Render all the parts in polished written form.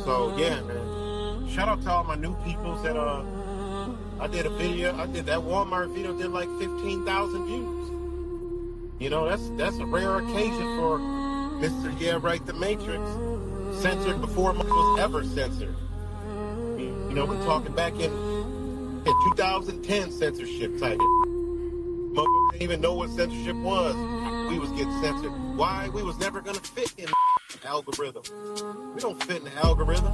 So yeah, man. Shout out to all my new peoples that I did a video. I did that Walmart video. Did like 15,000 views. You know, that's a rare occasion for Mr. Yeah Right the Matrix. Censored before much was ever censored. You know, we're talking back in 2010 censorship type. Motherfuckers didn't even know what censorship was. We was getting censored. Why? We was never gonna fit in the algorithm. We don't fit in the algorithm.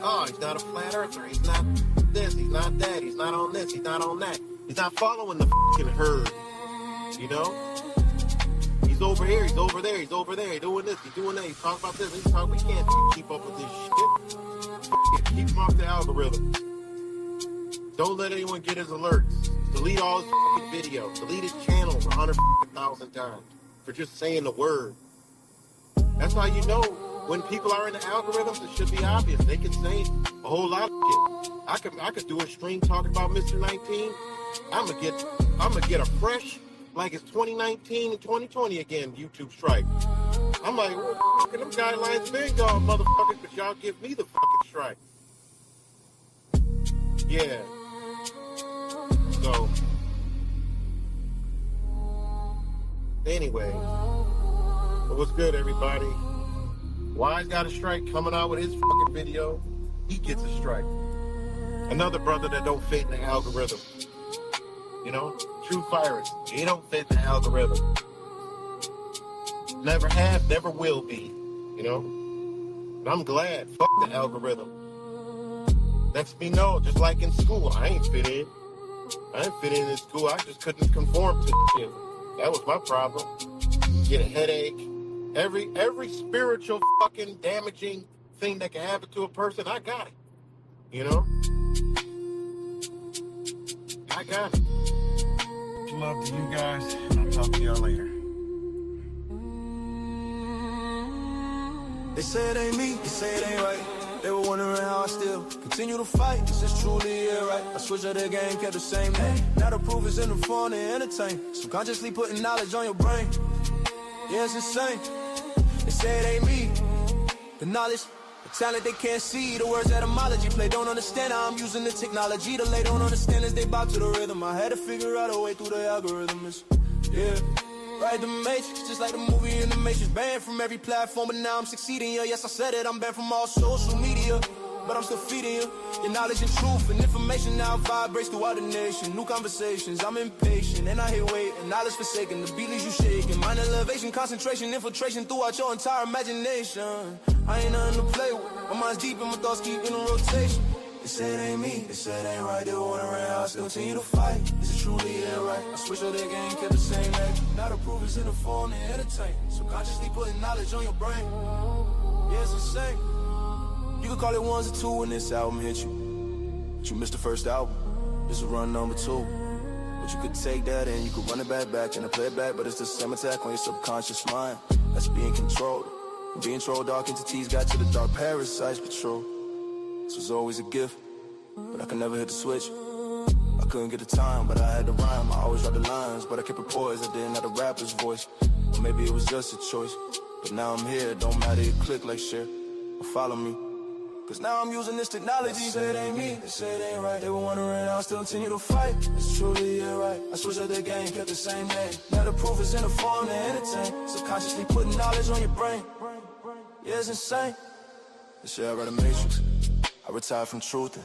Oh, he's not a flat earther. He's not this. He's not that. He's not on this. He's not on that. He's not following the fucking herd. You know? He's over here. He's over there. He's over there. He's doing this. He's doing that. He's talking about this. He's talking. We can't keep up with this shit. Keep him off the algorithm. Don't let anyone get his alerts. Delete all his videos. Delete his channels 100,000 times for just saying the word. That's how you know when people are in the algorithms. It should be obvious. They can say a whole lot of shit. I could do a stream talking about Mr. 19. I'm gonna get a fresh, like it's 2019 and 2020 again, YouTube strike. I'm like, well, fucking them guidelines been gone, motherfuckers, but y'all give me the fucking strike. Yeah. So, anyway, what's good, everybody? Wise got a strike coming out with his fucking video. He gets a strike. Another brother that don't fit in the algorithm. You know, True Virus. He don't fit in the algorithm. Never have, never will be. You know? But I'm glad. Fuck the algorithm. Lets me know, just like in school, I ain't fit in. I didn't fit in school. I just couldn't conform to shit. That was my problem. Get a headache. Every spiritual fucking damaging thing that can happen to a person, I got it. You know? I got it. Love to you guys, and I'll talk to y'all later. They say it ain't me, they say it ain't right. They were wondering how I still continue to fight. This is truly it, right? I switched up the game, kept the same name. Now the proof is in the fun and entertain. Subconsciously putting knowledge on your brain. Yeah, it's insane. They say it ain't me. The knowledge, the talent they can't see. The words etymology play don't understand how I'm using the technology. The lay don't understand as they bob to the rhythm. I had to figure out a way through the algorithms. Yeah. Right, the Matrix, just like the movie in the Matrix. Banned from every platform, but now I'm succeeding, yeah. Yes, I said it, I'm banned from all social media, but I'm still feeding you your knowledge and truth and information now vibrates throughout the nation. New conversations, I'm impatient, and I hate waiting. Knowledge forsaken, the beat leaves you shaking. Mind elevation, concentration, infiltration throughout your entire imagination. I ain't nothing to play with, my mind's deep and my thoughts keep in a rotation. They say it ain't me, they say it ain't right. They were wondering how I still continue to fight. Is it truly it right? I switched up their game, kept the same name. Now the proof is in the phone and entertain. Subconsciously putting knowledge on your brain. Yeah, it's insane. You could call it ones or two when this album hit you. But you missed the first album. This is run number 2. But you could take that and you could run it back and play it back. But it's the same attack on your subconscious mind. That's being controlled. And being trolled, dark entities got you the dark parasites patrol. This was always a gift, but I could never hit the switch. I couldn't get the time, but I had the rhyme. I always wrote the lines, but I kept it poised. I didn't have the rapper's voice. Or maybe it was just a choice. But now I'm here, don't matter, you click, like, share, or follow me. Cause now I'm using this technology. They say it ain't me, they say it ain't right. They were wondering how I still continue to fight. It's truly it, right? I switched up the game, kept the same name. Now the proof is in the form to entertain. Subconsciously putting knowledge on your brain. Yeah, it's insane. This shit I read a Matrix. I retired from truthing.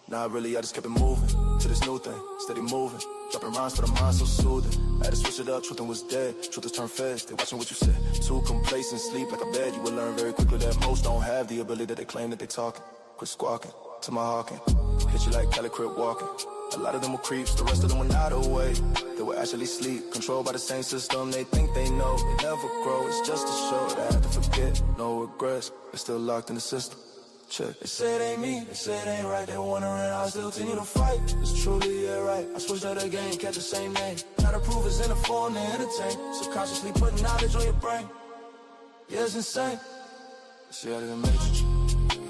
Nah, really, I just kept it moving to this new thing, steady moving. Dropping rhymes for the mind so soothing. I had to switch it up, truthing was dead. Truth has turned fast, they watching what you said. Too complacent, sleep like a bed. You will learn very quickly that most don't have the ability that they claim that they talking. Quit squawking, to my hawking. Hit you like Cali Crip walking. A lot of them were creeps, the rest of them were not away. They were actually sleep, controlled by the same system. They think they know, they never grow. It's just a show that I had to forget. No regrets, they're still locked in the system. Check. They say it ain't me, they say it ain't right. They were wondering how I still continue to fight. It's truly it, right? I switched up the game, kept the same name. Now the proof is in the form to entertain. Subconsciously putting knowledge on your brain. Yeah, it's insane. See out of the Matrix.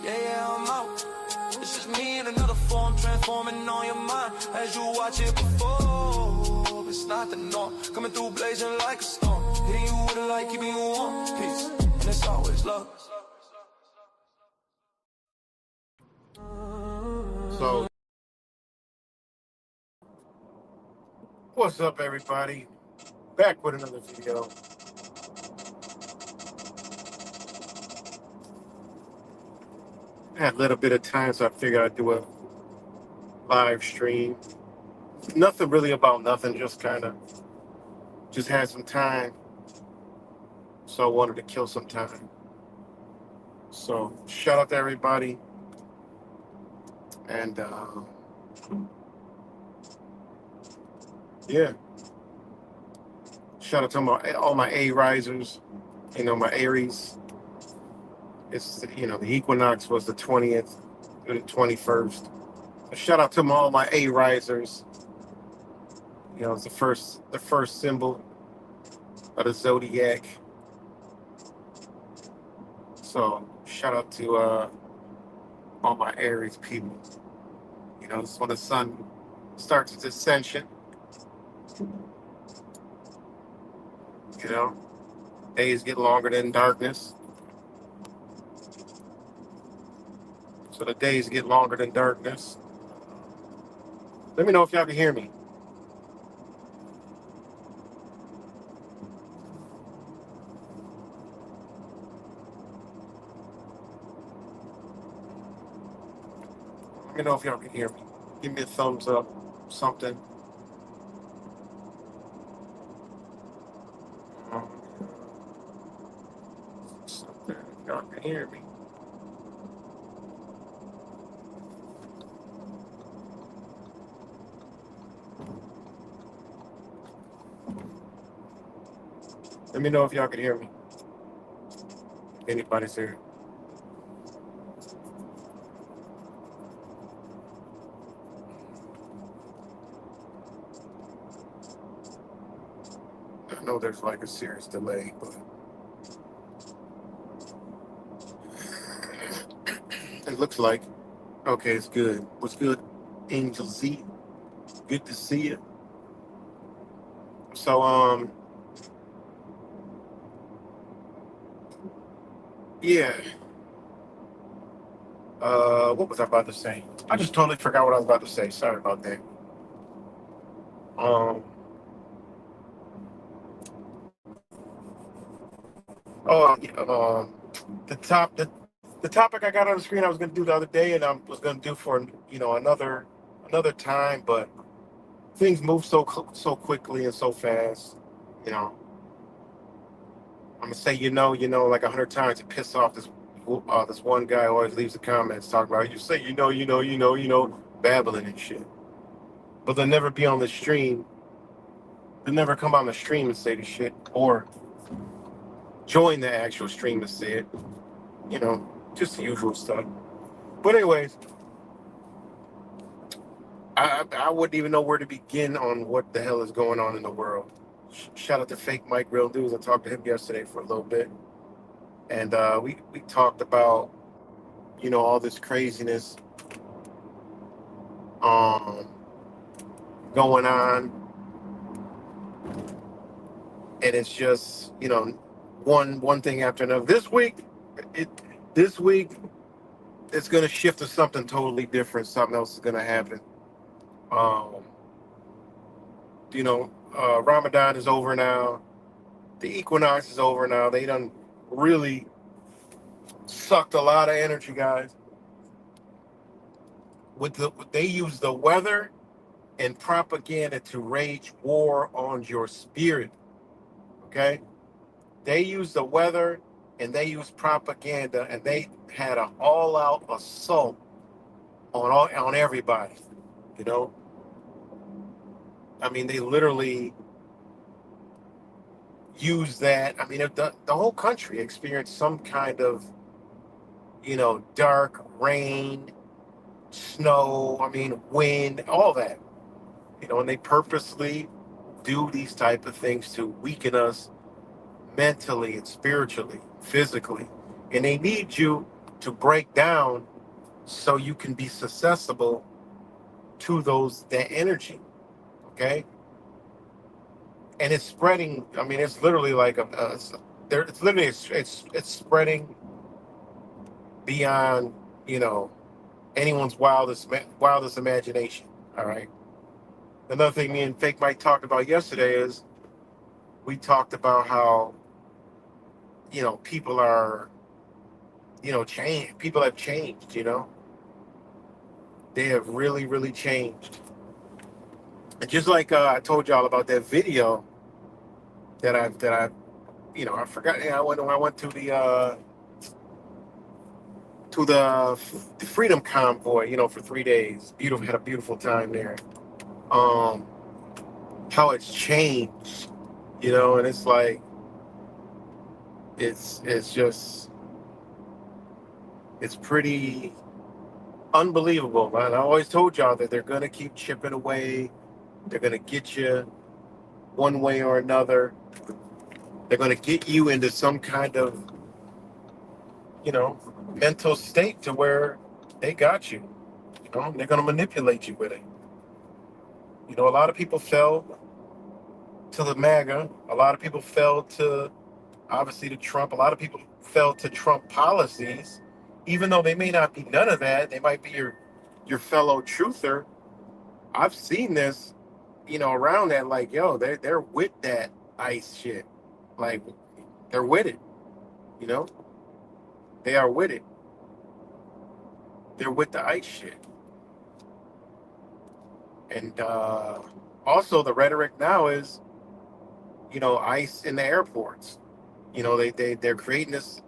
Yeah, I'm out. It's just me in another form, transforming on your mind as you watch it before. It's not the norm, coming through blazing like a storm, hitting you with a light, keeping you warm. Peace, and it's always love. So, what's up, everybody? Back with another video. I had a little bit of time, so I figured I'd do a live stream. Nothing really about nothing, just had some time, so I wanted to kill some time. So, shout out to everybody, and yeah, shout out to all my A risers. My Aries. It's the equinox was the 20th to the 21st. Shout out to all my A risers. It's the first symbol of the zodiac. So shout out to all my Aries people. It's when the sun starts its ascension. Days get longer than darkness. So the days get longer than darkness. Let me know if y'all can hear me. Let me know if y'all can hear me. Give me a thumbs up, something. Something. If y'all can hear me. Let me know if y'all can hear me. If anybody's here. I know there's like a serious delay, but it looks like okay, it's good. What's good, Angel Z? Good to see you. So yeah. What was I about to say? I just totally forgot what I was about to say. Sorry about that. Um oh yeah, the topic I got on the screen I was gonna do the other day and I was gonna do for another time, but things move so quickly and so fast. I'm gonna say like 100 times to piss off this one guy who always leaves the comments talking about you say babbling and shit. But they'll never be on the stream. They'll never come on the stream and say the shit or join the actual stream and say it. Just the usual stuff. But anyways, I wouldn't even know where to begin on what the hell is going on in the world. Shout out to Fake Mike Real News. I talked to him yesterday for a little bit. And we talked about, all this craziness going on. And it's just, one thing after another. This week, it's going to shift to something totally different. Something else is going to happen. Ramadan is over now. The equinox is over now. They done really sucked a lot of energy, guys. They use the weather and propaganda to wage war on your spirit. Okay? They use the weather and they use propaganda and they had an all-out assault on everybody. I mean, they literally use that. I mean, the whole country experienced some kind of, dark rain, snow, wind, all that. And they purposely do these type of things to weaken us mentally and spiritually, physically. And they need you to break down so you can be susceptible to that energy. Okay? And it's spreading. I mean, it's literally like it's spreading beyond, anyone's wildest imagination. All right. Another thing me and Fake Mike talked about yesterday is we talked about how people are changed. People have changed. They have really really changed. And just like I told y'all about that video that I I forgot. Yeah, I went to the Freedom Convoy, for 3 days. Beautiful, had a beautiful time there. Um, how it's changed, and it's like it's just it's pretty unbelievable, man. I always told y'all that they're gonna keep chipping away. They're gonna get you one way or another. They're gonna get you into some kind of you know mental state to where they got you. They're gonna manipulate you with it. A lot of people fell to the MAGA. A lot of people fell to obviously to Trump. A lot of people fell to Trump policies, even though they may not be none of that. They might be your fellow truther. I've seen this, around that. Like, yo, they're with that ICE shit. Like, they're with it. You know, they are with it. They're with the ICE shit. And also, the rhetoric now is, ICE in the airports. They're creating this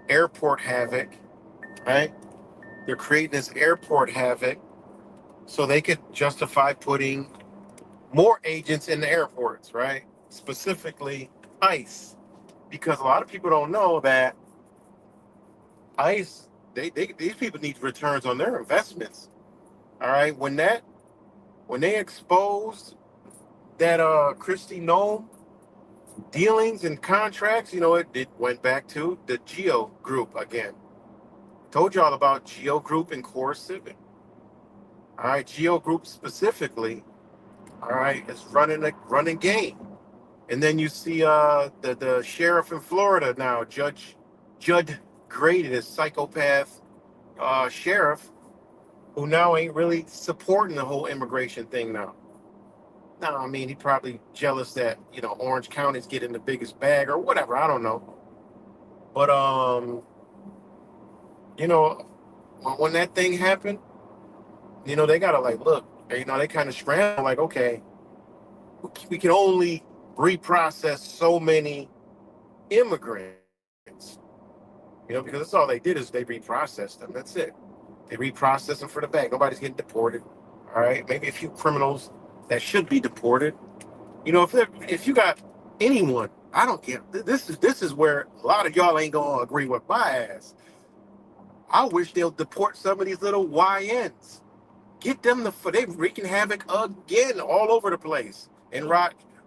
airport havoc, right? They're creating this airport havoc so they could justify putting more agents in the airports, right? Specifically ICE, because a lot of people don't know that ICE, these people need returns on their investments. All right, when they exposed that Kristi Noem dealings and contracts, it went back to the Geo Group again. Told y'all about Geo Group and Core Civic. All right, Geo Group specifically, all right, is running game. And then you see the sheriff in Florida now, Judd Grady, this psychopath sheriff, who now ain't really supporting the whole immigration thing now. Now, I mean, he probably jealous that Orange County's getting the biggest bag or whatever. I don't know, but when that thing happened, they gotta like look. They kind of scramble like, okay, we can only reprocess so many immigrants. Because that's all they did is they reprocessed them. That's it. They reprocessed them for the bag. Nobody's getting deported. All right, maybe a few criminals that should be deported. If you got anyone, I don't care. This is where a lot of y'all ain't gonna agree with my ass. I wish they'll deport some of these little YNs. Get them they wreaking havoc again all over the place. In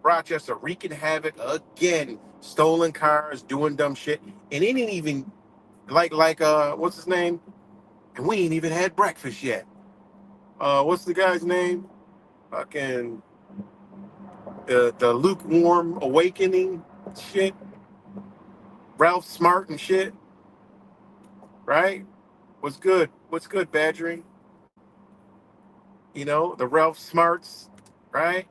Rochester, wreaking havoc again. Stolen cars, doing dumb shit. And it ain't even like what's his name? And we ain't even had breakfast yet. What's the guy's name? Fucking the lukewarm awakening shit. Ralph Smart and shit. Right? What's good, Badgering? The Ralph Smarts, right?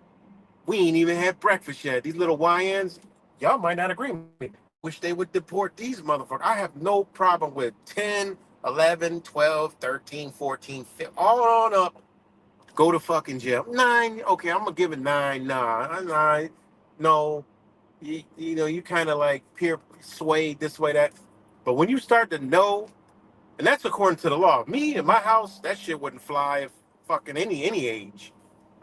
We ain't even had breakfast yet. These little YNs, y'all might not agree with me. Wish they would deport these motherfuckers. I have no problem with 10, 11, 12, 13, 14, 15, all on up. Go to fucking jail. 9, okay, I'm going to give it 9. Nah, 9. No, you kind of like peer swayed this way, that. But when you start to know, and that's according to the law. Me in my house, that shit wouldn't fly if fucking any age.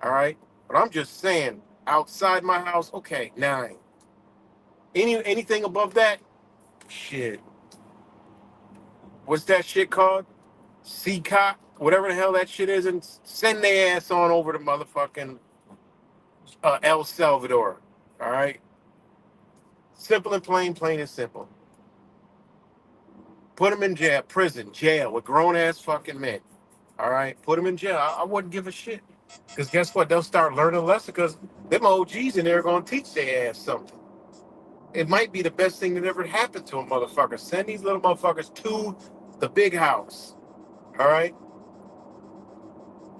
All right? But I'm just saying, outside my house, okay, 9. Anything above that, shit. What's that shit called? CCOT, whatever the hell that shit is, and send their ass on over to motherfucking El Salvador. All right? Simple and plain and simple. Put them in jail with grown-ass fucking men. All right? Put them in jail. I wouldn't give a shit. Because guess what? They'll start learning a lesson because them OGs in there are going to teach their ass something. It might be the best thing that ever happened to a motherfucker. Send these little motherfuckers to the big house. All right?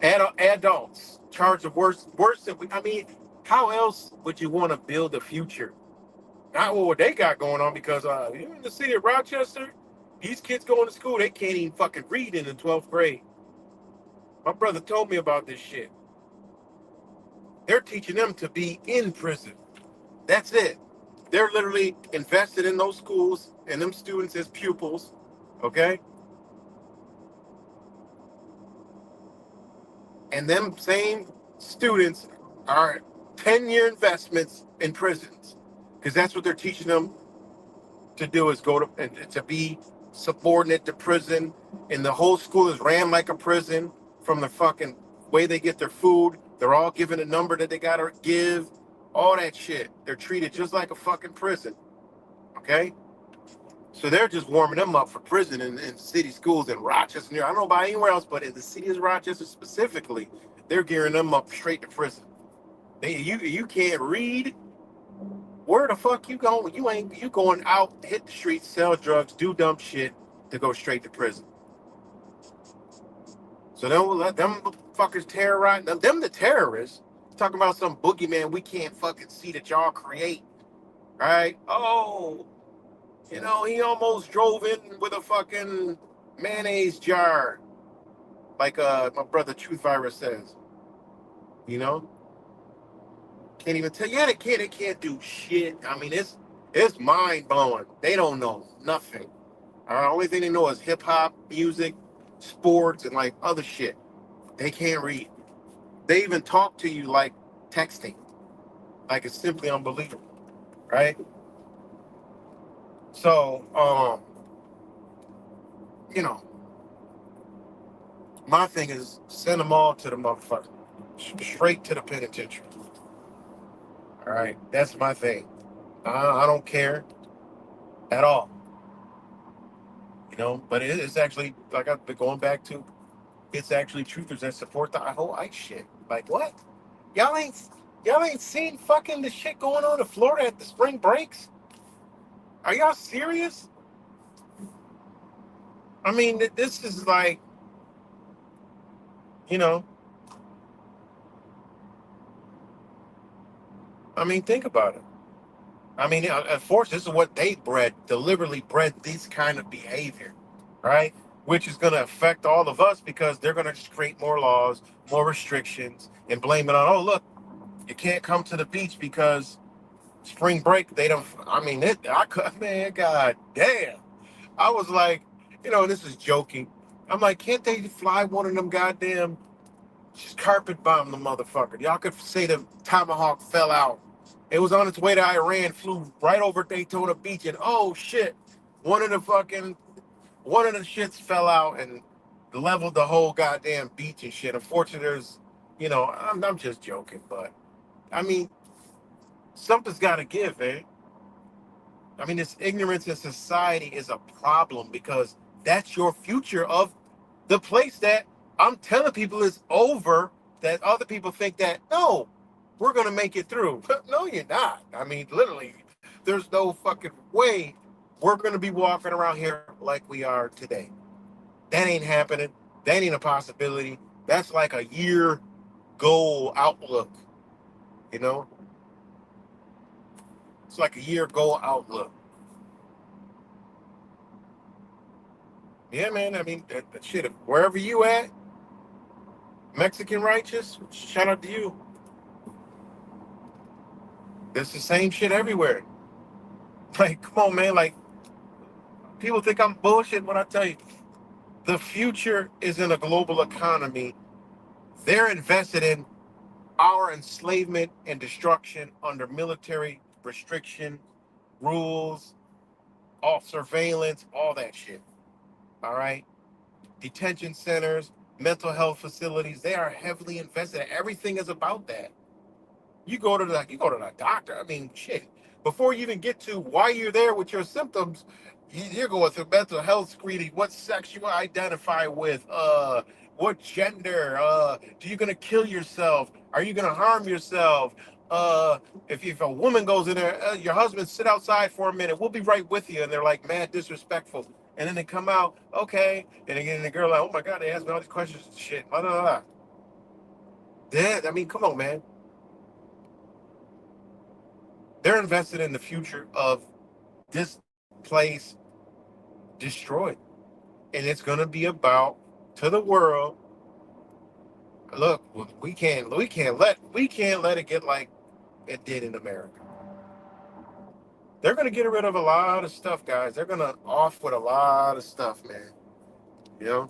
Adults charged of worse than I mean, how else would you want to build a future? Not what they got going on because you in the city of Rochester, these kids going to school, they can't even fucking read in the 12th grade. My brother told me about this shit. They're teaching them to be in prison. That's it. They're literally invested in those schools and them students as pupils, okay? And them same students are 10-year investments in prisons because that's what they're teaching them to do is go to and to be subordinate to prison. And the whole school is ran like a prison from the fucking way they get their food. They're all given a number that they gotta give, all that shit. They're treated just like a fucking prison, okay? So they're just warming them up for prison in city schools in Rochester. I don't know about anywhere else, but in the city of Rochester specifically, they're gearing them up straight to prison. You can't read. Where the fuck you going? You going out, hit the streets, sell drugs, do dumb shit to go straight to prison. So don't let them fuckers terrorize them. Them the terrorists. Talking about some boogeyman we can't fucking see that y'all create. Right? Oh, he almost drove in with a fucking mayonnaise jar. Like my brother Truth Virus says. You know? Can't even tell. Yeah, they can't do shit. I mean, it's mind blowing. They don't know nothing. The only thing they know is hip hop, music, sports, and like other shit. They can't read. They even talk to you like texting. Like it's simply unbelievable. Right? So, my thing is send them all to the motherfucker. Straight to the penitentiary. All right, that's my thing. I don't care at all. But it's actually, like I've been going back to, it's actually truthers that support the whole ICE shit. Like, what? Y'all ain't seen fucking the shit going on in Florida at the spring breaks? Are y'all serious? I mean, this is like, I mean, think about it. I mean, unfortunately, this is what they deliberately bred this kind of behavior, right? Which is going to affect all of us because they're going to create more laws, more restrictions, and blame it on, oh, look, you can't come to the beach because spring break, they don't, I mean, man, God damn. I was like, this is joking. I'm like, can't they fly one of them goddamn, just carpet bomb the motherfucker? Y'all could say the Tomahawk fell out. It was on its way to Iran, flew right over Daytona Beach, and oh shit, one of the shits fell out and leveled the whole goddamn beach and shit. Unfortunately, there's, I'm just joking, but I mean, something's got to give, man. I mean, this ignorance in society is a problem because that's your future of the place that I'm telling people is over, that other people think that, no, we're going to make it through. No, you're not. I mean, literally, there's no fucking way we're going to be walking around here like we are today. That ain't happening. That ain't a possibility. That's like a year goal outlook, It's like a year goal outlook. Yeah, man. I mean, that shit, wherever you at, Mexican righteous, shout out to you. It's the same shit everywhere. Like, come on, man. Like, people think I'm bullshit when I tell you the future is in a global economy. They're invested in our enslavement and destruction under military restriction, rules, all surveillance, all that shit. All right? Detention centers, mental health facilities, they are heavily invested. Everything is about that. You go to the doctor. I mean, shit. Before you even get to why you're there with your symptoms, you're going through mental health screening. What sex you identify with? What gender? Do you gonna kill yourself? Are you gonna harm yourself? If a woman goes in there, your husband, sit outside for a minute. We'll be right with you. And they're like mad disrespectful. And then they come out, okay. And again, the girl like, oh my God, they asked me all these questions and shit. Blah, blah, blah. dead. I mean, come on, man. They're invested in the future of this place destroyed. And it's gonna be about to the world. Look, we can't let it get like it did in America. They're gonna get rid of a lot of stuff, guys. They're gonna off with a lot of stuff, man. You know,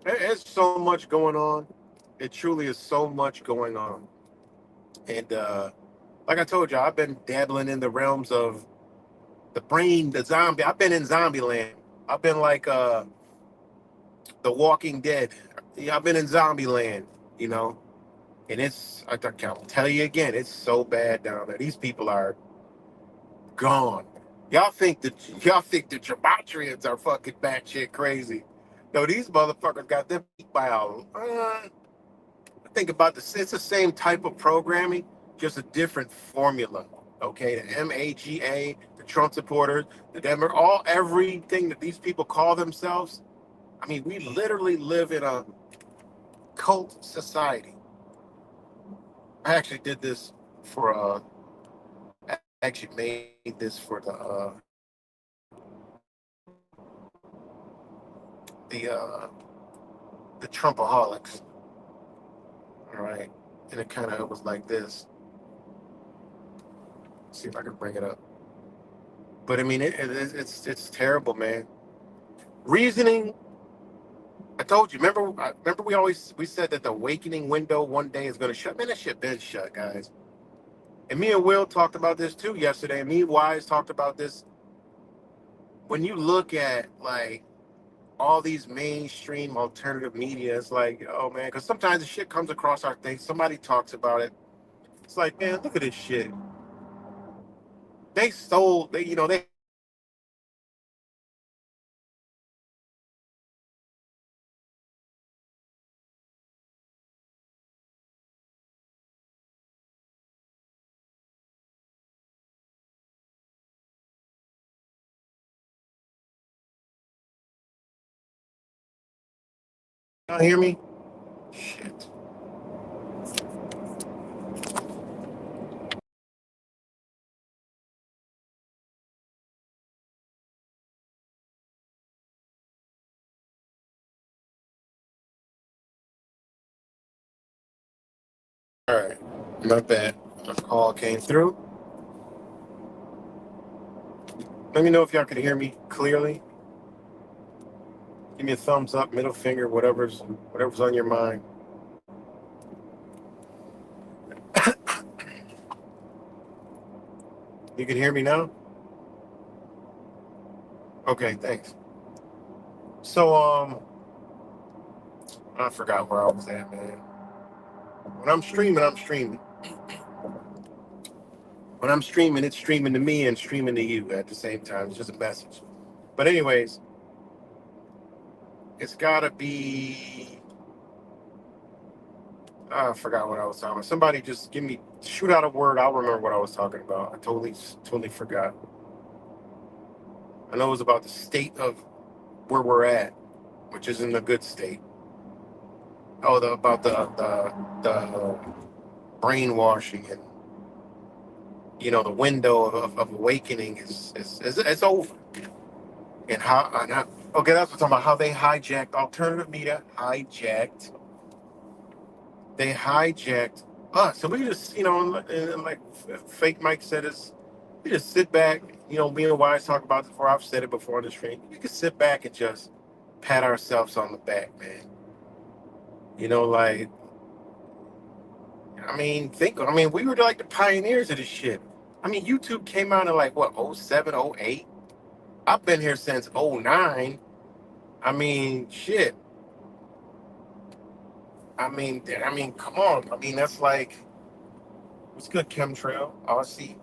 there's so much going on. It truly is so much going on. And like I told you, I've been dabbling in the realms of the brain, the zombie. I've been in zombie land. I've been like the Walking Dead. Yeah, I've been in zombie land, you know. And I can't tell you again, it's so bad down there. These people are gone. Y'all think the Gematrians are fucking batshit crazy. No, these motherfuckers got them beat by think about this. It's the same type of programming, just a different formula. Okay, the MAGA, the Trump supporters, the Denver, everything that these people call themselves. I mean, we literally live in a cult society. I actually did this for I actually made this for the uh the Trumpaholics. All right, and it kind of was like this. Let's see if I can bring it up. But I mean, it's terrible, man. Reasoning. I told you. Remember we said that the awakening window one day is going to shut. Man, that shit been shut, guys. And me and Will talked about this too yesterday. And me and Wise talked about this. When you look at like all these mainstream alternative media, it's like, oh man, because sometimes the shit comes across our thing. Somebody talks about it. It's like, man, look at this shit. They stole. They. Y'all hear me? Shit. All right. Not bad. A call came through. Let me know if y'all can hear me clearly. Give me a thumbs up, middle finger, whatever's on your mind. You can hear me now? Okay, thanks. So I forgot where I was at, man. When I'm streaming, I'm streaming. When I'm streaming, it's streaming to me and streaming to you at the same time. It's just a message. But anyways, it's gotta be. I forgot what I was talking about. Somebody just shoot out a word. I'll remember what I was talking about. I totally forgot. I know it was about the state of where we're at, which isn't a good state. Oh, about the brainwashing and the window of awakening is it's over. And how okay, that's what I'm talking about. How they hijacked alternative media, they hijacked us. So we just and like Fake Mike said, we just sit back. Me and Wise talk about this before. I've said it before on the stream. We can sit back and just pat ourselves on the back, man. Like we were like the pioneers of this shit. I mean, YouTube came out in like what, 07, 08? I've been here since 09. I mean, shit. I mean, come on. I mean, that's like, what's good, chemtrail? RC.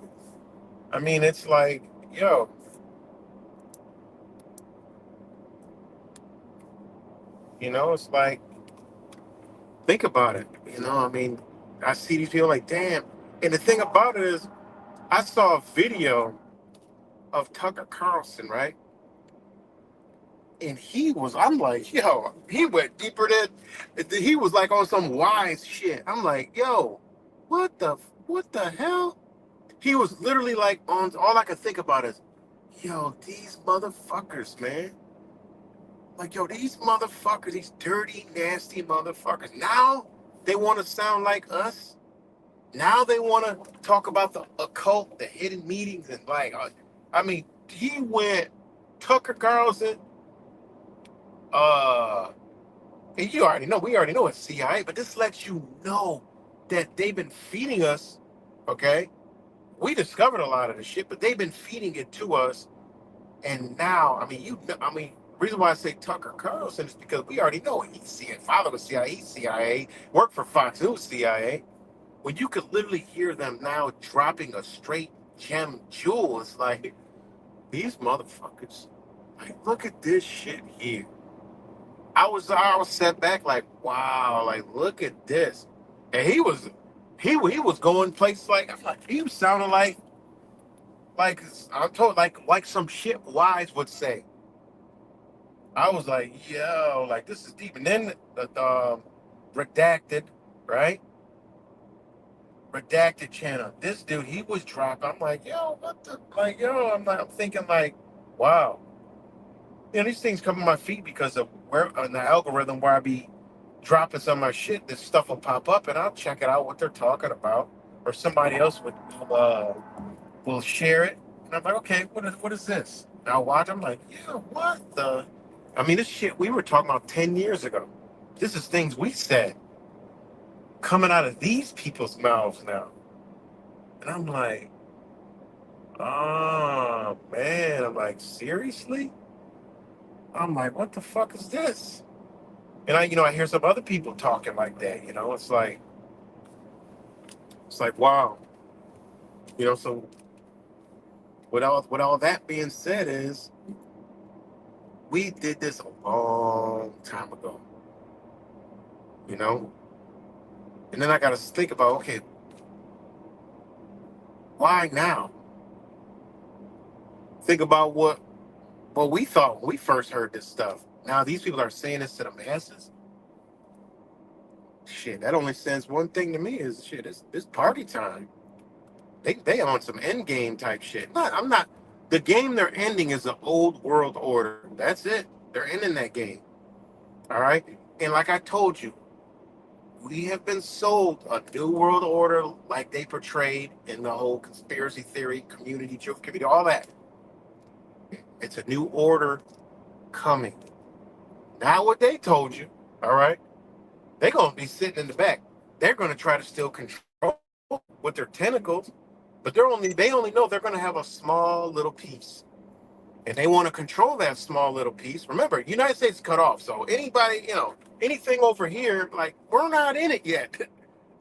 I mean, it's like, yo, it's like, think about it. I mean, I see these people like, damn. And the thing about it is, I saw a video of Tucker Carlson, right? And I'm like, yo, he went deeper he was like on some wise shit. I'm like, yo, what the hell? He was literally like all I could think about is, yo, these motherfuckers, man. Like, yo, these motherfuckers, these dirty, nasty motherfuckers. Now they want to sound like us. Now they want to talk about the occult, the hidden meetings, and like, I mean, he went Tucker Carlson. And we already know it's CIA, but this lets you know that they've been feeding us. Okay, we discovered a lot of the shit, but they've been feeding it to us. And now, reason why I say Tucker Carlson is because we already know he's CIA, father was CIA, CIA, worked for Fox News, CIA. When you could literally hear them now dropping a straight gem jewel, it's like, these motherfuckers, like, look at this shit here. I was set back like, wow, like, look at this. And he was going places like, he was sounding like I'm told, like some shit Wise would say. I was like, yo, like, this is deep. And then the Redacted, right? Redacted channel. This dude, he was dropping. I'm like, yo, what the, like, yo, I'm thinking like, wow. You know, these things come on my feet because of where on the algorithm where I be dropping some of my shit. This stuff will pop up and I'll check it out what they're talking about, or somebody else will share it. And I'm like, okay, what is this? And I'll watch. I'm like, yeah, what the? I mean, this shit we were talking about 10 years ago. This is things we said coming out of these people's mouths now. And I'm like, oh man. I'm like, seriously? I'm like, what the fuck is this? And I hear some other people talking like that. It's like, wow. So with all that being said, is we did this a long time ago. And then I got to think about, okay, why now? Think about what we thought when we first heard this stuff. Now these people are saying this to the masses. Shit, that only says one thing to me is shit. It's party time. They on some end game type shit. I'm not. The game they're ending is the old world order. That's it. They're ending that game. All right. And like I told you, we have been sold a new world order like they portrayed in the whole conspiracy theory community, truth community, all that. It's a new order coming. Not what they told you. All right. They're gonna be sitting in the back. They're gonna try to still control with their tentacles, but they only know they're gonna have a small little piece. And they want to control that small little piece. Remember, United States is cut off. So anybody, anything over here, like, we're not in it yet.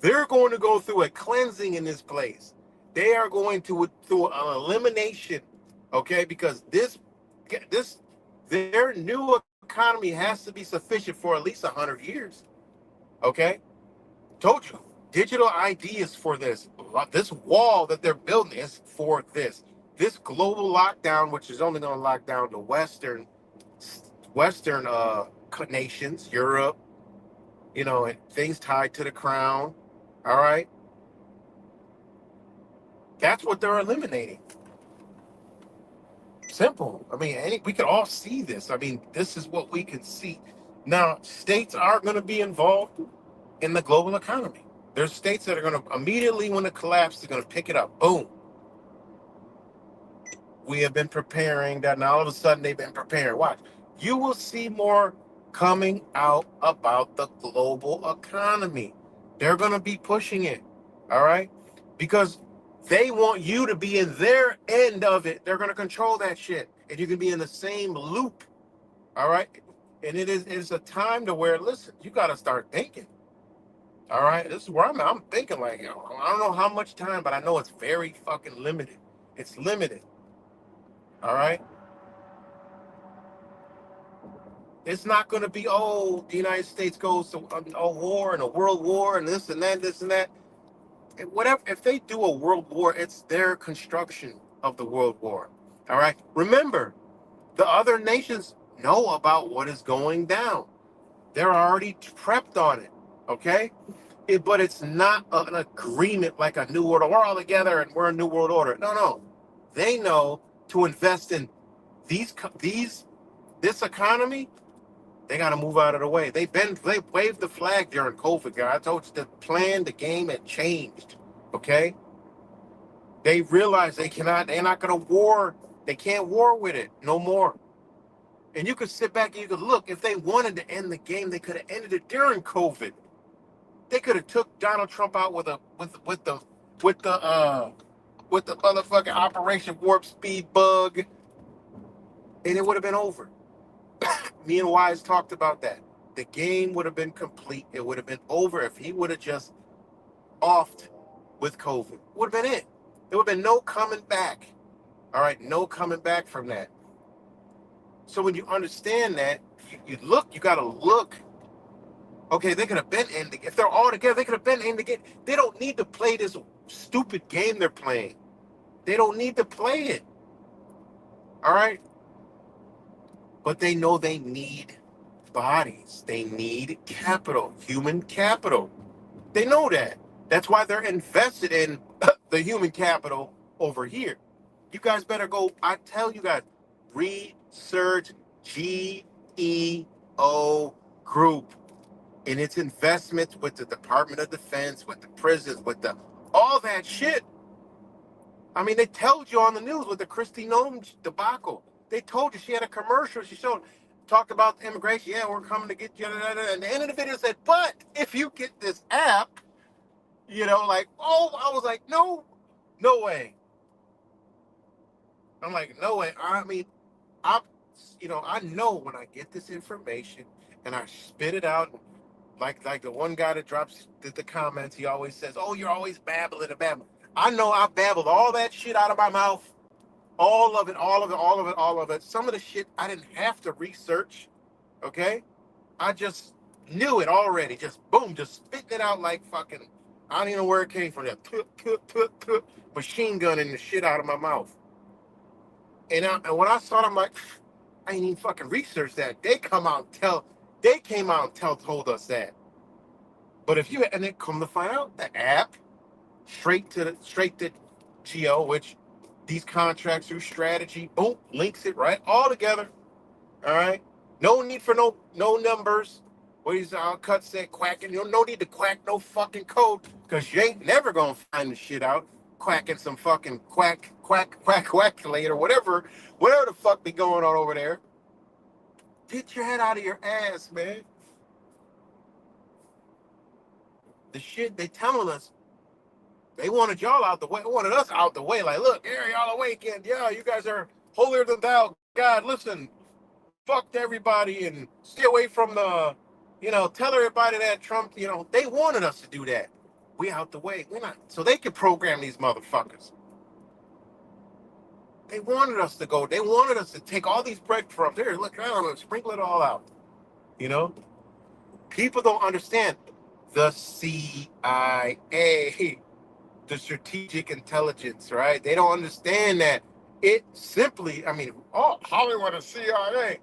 They're going to go through a cleansing in this place. They are going to through an elimination, okay? Because their new economy has to be sufficient for at least 100 years, okay? Told you, digital ID is for this. This wall that they're building is for this. This global lockdown, which is only going to lock down the Western nations, Europe, and things tied to the crown. All right. That's what they're eliminating. Simple. I mean, we can all see this. I mean, this is what we can see. Now, states are going to be involved in the global economy. There's states that are going to immediately, when it collapses, they're going to pick it up. Boom. We have been preparing that. Now, all of a sudden, they've been preparing. Watch. You will see more coming out about the global economy. They're going to be pushing it. All right? Because they want you to be in their end of it. They're going to control that shit. And you can be in the same loop. All right? And it's a time to where, listen, you got to start thinking. All right? This is where I'm at. I'm thinking like, I don't know how much time, but I know it's very fucking limited. It's limited. All right? It's not going to be, the United States goes to a war and a world war and this and that, this and that. Whatever. If they do a world war, it's their construction of the world war. All right? Remember, the other nations know about what is going down. They're already prepped on it, okay? But it's not an agreement like a new world order. We're all together and we're a new world order. No, no. They know to invest in this economy. They got to move out of the way. They waved the flag during COVID, guys. I told you the plan, the game had changed, okay? They realize they're not going to war. They can't war with it no more. And you could sit back and you could look. If they wanted to end the game, they could have ended it during COVID. They could have took Donald Trump out with the motherfucking Operation Warp Speed bug, and it would have been over. Me and Wise talked about that. The game would have been complete. It would have been over if he would have just offed with COVID. Would have been it. There would have been no coming back. All right, no coming back from that. So when you understand that, you got to look. Okay, they could have been in the game. If they're all together, they could have been in the game. They don't need to play this stupid game they're playing. They don't need to play it. All right? But they know they need bodies. They need capital, human capital. They know that. That's why they're invested in the human capital over here. You guys better go, I tell you guys, research GEO Group in its investments with the Department of Defense, with the prisons, with all that shit. I mean, they told you on the news with the Kristi Noem debacle. They told you she had a commercial. She talked about the immigration. Yeah, we're coming to get you. And the end of the video said, but if you get this app, I was like, no way. I'm like, no way. I mean, I know when I get this information and I spit it out, like the one guy that drops the comments, he always says, oh, you're always babbling and babbling. I know I babbled all that shit out of my mouth. All of it. Some of the shit I didn't have to research, okay? I just knew it already. Just boom, just spitting it out like fucking, I don't even know where it came from. That machine gunning the shit out of my mouth. And when I saw it, I'm like, I ain't even fucking researched that. They came out and told us that. But and then come to find out, the app, straight to Geo, which these contracts through strategy, boom, links it right all together. All right, no need for no numbers. What he's Cut said, quacking. No need to quack no fucking code, because you ain't never gonna find the shit out quacking some fucking quack later, whatever the fuck be going on over there. Get your head out of your ass, man. The shit they telling us. They wanted y'all out the way. Wanted us out the way. Like, look, here y'all awake, and yeah, you guys are holier than thou. God, listen, fuck everybody and stay away from the, tell everybody that Trump. They wanted us to do that. We out the way. We're not, so they could program these motherfuckers. They wanted us to go. They wanted us to take all these breadcrumbs. Here, look, I don't know, sprinkle it all out. People don't understand the CIA. The strategic intelligence, right? They don't understand that it simply, Hollywood and CIA.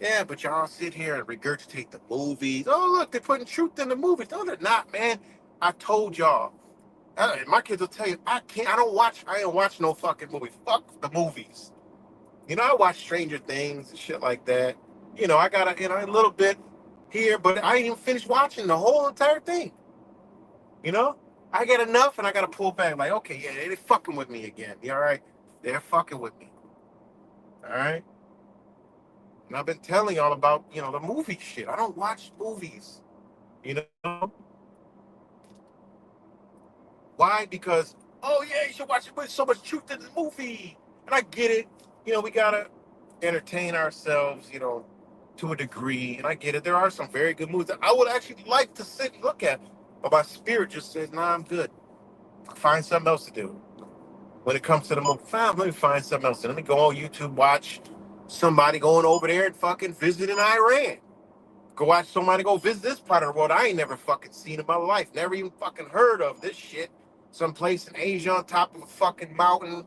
Yeah, but y'all sit here and regurgitate the movies. Oh, look, they're putting truth in the movies. No, they're not, man. I told y'all. My kids will tell you, I ain't watch no fucking movie. Fuck the movies. I watch Stranger Things and shit like that. I got a little bit here, but I ain't even finished watching the whole entire thing. I get enough and I got to pull back. Like, okay, yeah, they're fucking with me again. You all right? They're fucking with me. All right? And I've been telling y'all about, the movie shit. I don't watch movies. Why? Because, oh, yeah, you should watch it. There's so much truth in the movie. And I get it. We got to entertain ourselves, to a degree. And I get it. There are some very good movies that I would actually like to sit and look at. But my spirit just says, nah, I'm good. Find something else to do. When it comes to the movie, let me find something else. Let me go on YouTube, watch somebody going over there and fucking visiting Iran. Go watch somebody go visit this part of the world I ain't never fucking seen in my life. Never even fucking heard of this shit. Someplace in Asia on top of a fucking mountain,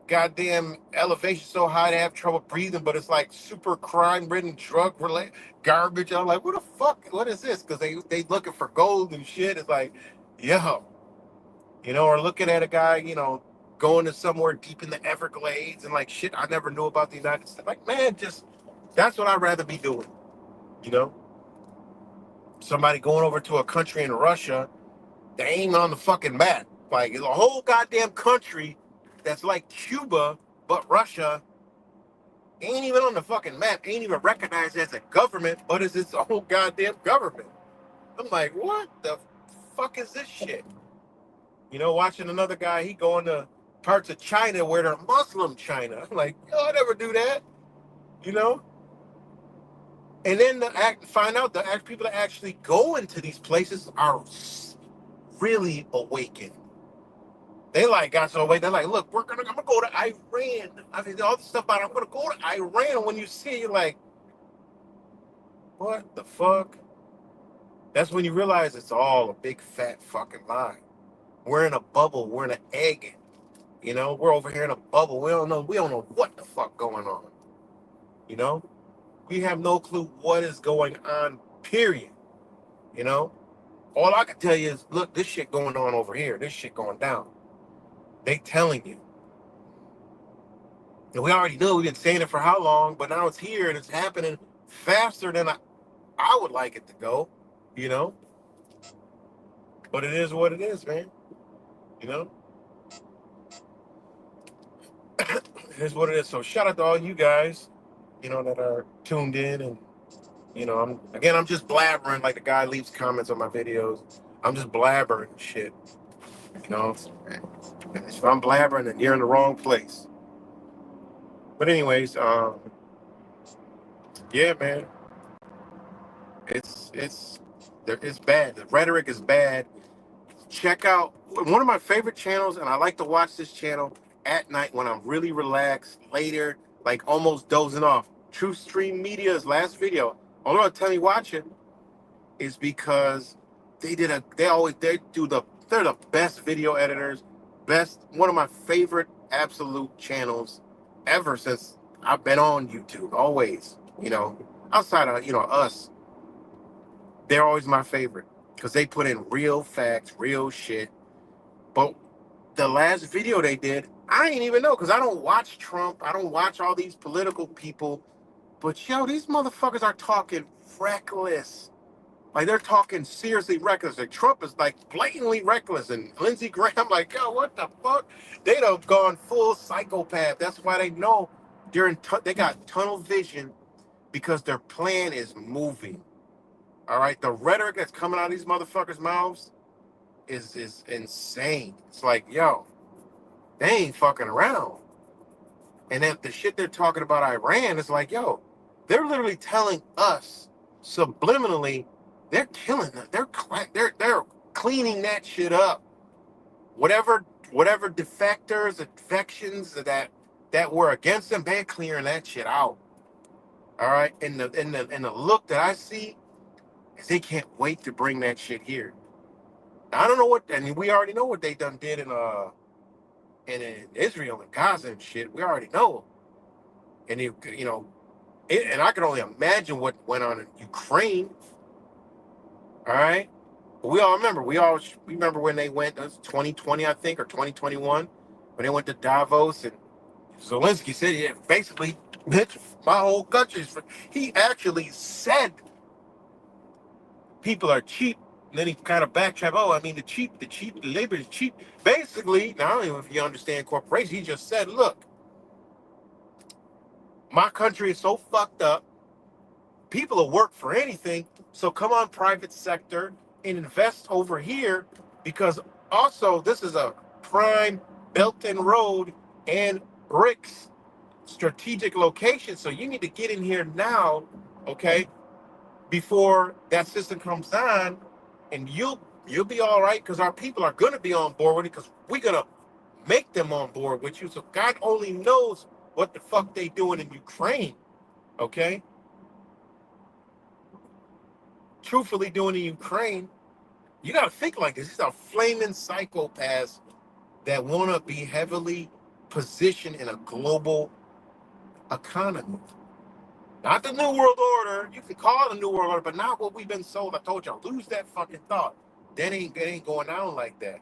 goddamn elevation so high they have trouble breathing, but it's like super crime-ridden, drug-related garbage. I'm like, what the fuck? What is this? Because they looking for gold and shit. It's like, yo, or looking at a guy, going to somewhere deep in the Everglades and like shit I never knew about the United States. Like, man, just that's what I'd rather be doing. You know, somebody going over to a country in Russia, they ain't on the fucking map. Like, it's a whole goddamn country that's like Cuba, but Russia ain't even on the fucking map, ain't even recognized as a government, but it's its own goddamn government. I'm like, what the fuck is this shit? Watching another guy, he going to parts of China where they're Muslim China. I'm like, yo, I never do that, you know? And then find out the people that actually go into these places are really awakened. They like got so awake. They're like, look, I'm gonna go to Iran. I mean, all the stuff about I'm gonna go to Iran. And when you see it, you're like, what the fuck? That's when you realize it's all a big fat fucking lie. We're in a bubble. We're in an egg. We're over here in a bubble. We don't know what the fuck going on. We have no clue what is going on, period. All I can tell you is, look, this shit going on over here. This shit going down. They telling you. And we already know, we've been saying it for how long, but now it's here and it's happening faster than I would like it to go, But it is what it is, man. It is what it is. So shout out to all you guys, that are tuned in. And, I'm just blabbering like the guy leaves comments on my videos. I'm just blabbering shit, If I'm blabbering, then you're in the wrong place. But anyways, yeah, man. It's bad. The rhetoric is bad. Check out one of my favorite channels, and I like to watch this channel at night when I'm really relaxed, later, like almost dozing off. True Stream Media's last video. All I'm telling you watch it is because they're the best video editors, one of my favorite absolute channels ever since I've been on YouTube. Always, outside of us, they're always my favorite because they put in real facts, real shit. But the last video they did, I ain't even know because I don't watch Trump. I don't watch all these political people. But yo, these motherfuckers are talking reckless. Like, they're talking seriously reckless. Like, Trump is like blatantly reckless, and Lindsey Graham, like, yo, what the fuck? They done gone full psychopath. That's why they know they got tunnel vision because their plan is moving. All right, the rhetoric that's coming out of these motherfuckers' mouths is insane. It's like, yo, they ain't fucking around. And then the shit they're talking about Iran is like, yo, they're literally telling us subliminally they're killing them. They're cleaning that shit up. Whatever defectors, infections that were against them, they're clearing that shit out. All right, and the look that I see is they can't wait to bring that shit here. I don't know we already know what they done did in Israel and Gaza and shit. We already know. And and I can only imagine what went on in Ukraine. All right, but we remember when they went. It was 2020, I think, or 2021, when they went to Davos, and Zelensky said, "Yeah, basically, bitch, my whole country's." He actually said people are cheap. And then he kind of backtracked. Oh, I mean, the labor is cheap. Basically, now I don't know if you understand corporations. He just said, look, my country is so fucked up. People will work for anything. So come on, private sector, and invest over here, because also this is a prime Belt and Road and BRICS strategic location. So you need to get in here now, okay, before that system comes on. And you'll be all right because our people are going to be on board with it because we're going to make them on board with you. So God only knows what the fuck they doing in Ukraine, okay? Truthfully doing in Ukraine, you got to think like this. These are flaming psychopaths that want to be heavily position in a global economy. Not the New World Order. You can call it a New World Order, but not what we've been sold. I told y'all, lose that fucking thought. That ain't going down like that.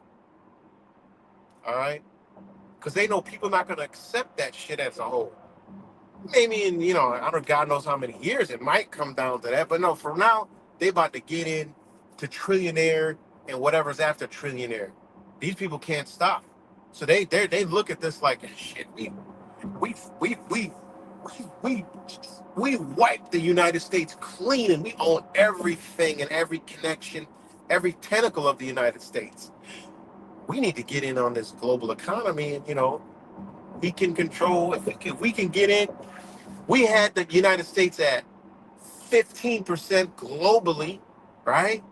All right? Because they know people not going to accept that shit as a whole. Maybe in, I don't, God knows how many years it might come down to that. But no, for now, they about to get in to trillionaire and whatever's after trillionaire. These people can't stop. So they look at this like, shit, we we we we we wiped the United States clean and we own everything and every connection, every tentacle of the United States. We need to get in on this global economy and we can control if we can get in. We had the United States at 15% globally, right?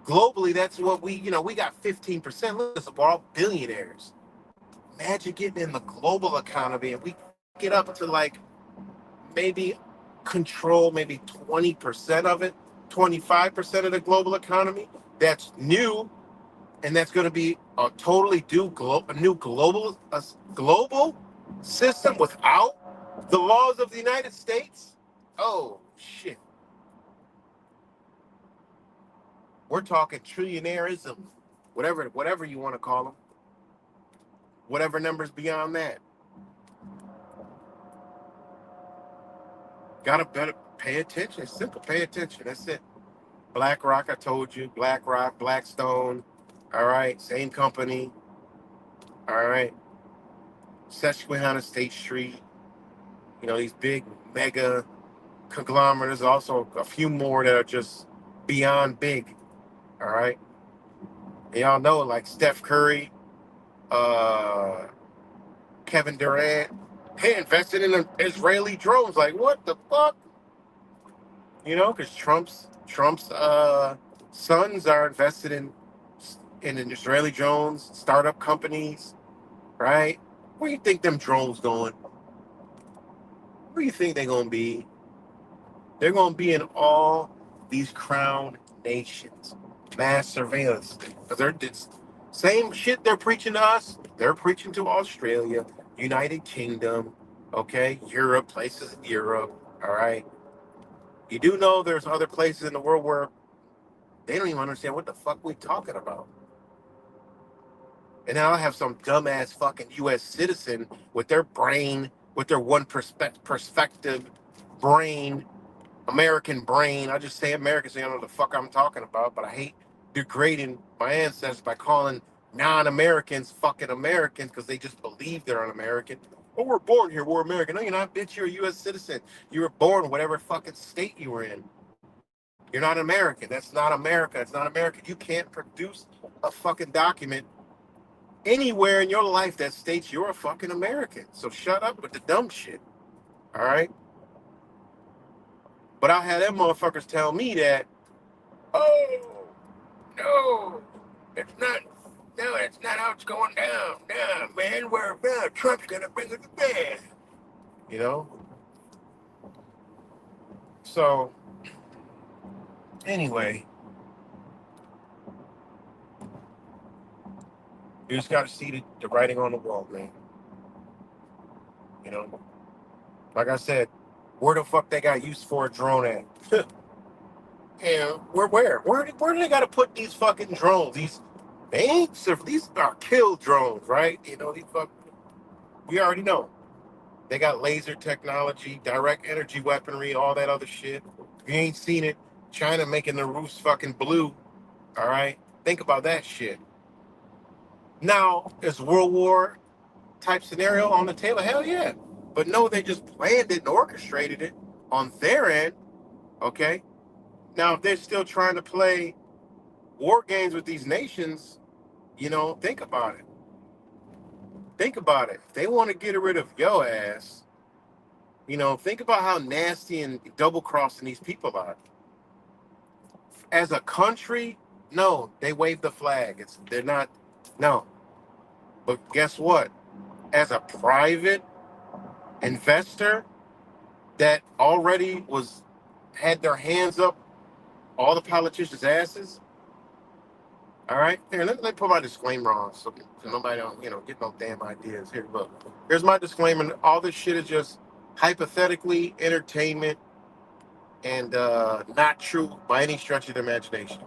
Globally, that's what we got 15%. Listen, we're all billionaires. Imagine getting in the global economy and we get up to like maybe control maybe 20% of it, 25% of the global economy. That's new, and that's going to be a totally new global system without the laws of the United States. Oh shit, we're talking trillionairism, whatever you want to call them, whatever numbers beyond that. Gotta better pay attention. It's simple. Pay attention. That's it. BlackRock, I told you. BlackRock, Blackstone. All right. Same company. All right. Susquehanna State Street. These big mega conglomerates. Also, a few more that are just beyond big. All right. And y'all know, like Steph Curry, Kevin Durant, they invested in Israeli drones. Like, what the fuck? Because Trump's sons are invested in Israeli drones, startup companies, right? Where do you think them drones going? Where do you think they're gonna be? They're gonna be in all these crown nations, mass surveillance. Because they're same shit they're preaching to us. They're preaching to Australia, United Kingdom, okay, Europe, places in Europe. All right. You do know there's other places in the world where they don't even understand what the fuck we talking about. And now I have some dumbass fucking U.S. citizen with their brain, with their one perspective brain, American brain. I just say American so you know what the fuck I'm talking about, but I hate degrading my ancestors by calling non-Americans fucking Americans because they just believe they're an American. Oh, we're born here, we're American. No, you're not, bitch, you're a U.S. citizen. You were born whatever fucking state you were in. You're not American. That's not America. It's not American. You can't produce a fucking document anywhere in your life that states you're a fucking American. So shut up with the dumb shit. All right? But I'll have them motherfuckers tell me that, oh, no, it's not. No, it's not how it's going down. No, man, Trump's going to bring it to bed. So, anyway, you just got to see the writing on the wall, man. Like I said, where the fuck they got use for a drone at? And where do they got to put these fucking drones? These are kill drones, right? These we already know they got laser technology, direct energy weaponry, all that other shit. If you ain't seen it, China making the roofs fucking blue. All right, think about that shit. Now, is World War type scenario on the table? Hell yeah. But no, they just planned it and orchestrated it on their end. Okay. Now, if they're still trying to play war games with these nations, think about it. Think about it. If they want to get rid of your ass, think about how nasty and double crossing these people are. As a country, no, they wave the flag. They're not, no. But guess what? As a private investor that already had their hands up all the politicians' asses, All right, here let me put my disclaimer on so nobody don't get no damn ideas. Here, look, here's my disclaimer. All this shit is just hypothetically entertainment and not true by any stretch of the imagination.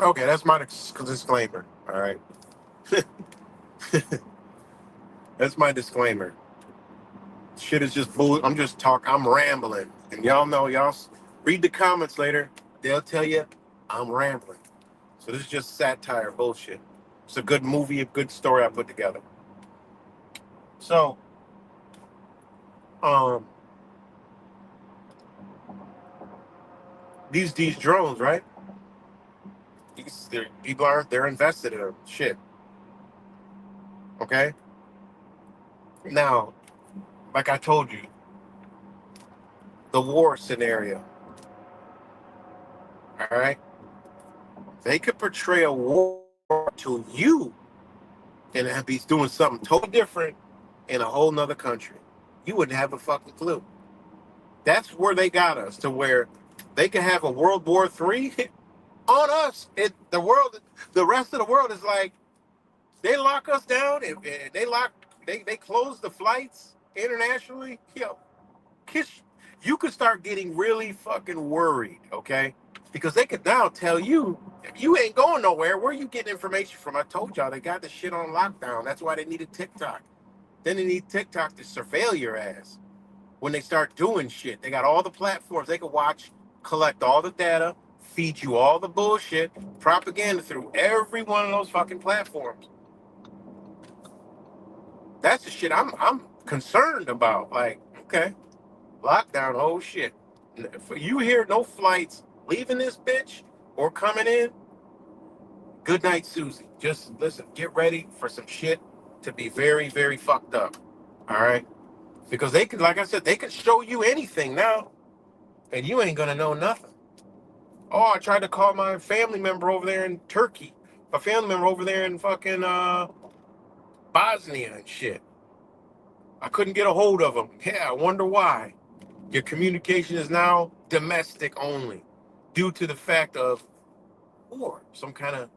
Okay, that's my disclaimer. All right, that's my disclaimer. Shit is just bull. I'm just talking. I'm rambling, and y'all know read the comments later. They'll tell you I'm rambling. So this is just satire bullshit. It's a good movie, a good story I put together. So, these drones, right? People they're invested in them. Shit. Okay. Now, like I told you, the war scenario. All right. They could portray a war to you and be doing something totally different in a whole nother country. You wouldn't have a fucking clue. That's where they got us to where they could have a World War III on us. The rest of the world is like, they lock us down and they close the flights internationally. You could start getting really fucking worried, okay? Because they could now tell you ain't going nowhere. Where are you getting information from? I told y'all they got the shit on lockdown. That's why they needed TikTok. Then they need TikTok to surveil your ass. When they start doing shit, they got all the platforms they can watch, collect all the data, feed you all the bullshit, propaganda through every one of those fucking platforms. That's the shit I'm concerned about. Like, okay, lockdown, oh shit. For you hear no flights leaving this bitch or coming in, good night, Susie. Just listen, get ready for some shit to be very, very fucked up. All right? Because they could, like I said, they could show you anything now, and you ain't gonna know nothing. Oh, I tried to call my family member over there in Turkey, my family member over there in fucking Bosnia and shit. I couldn't get a hold of him. Yeah, I wonder why. Your communication is now domestic only, due to the fact of war, some kind of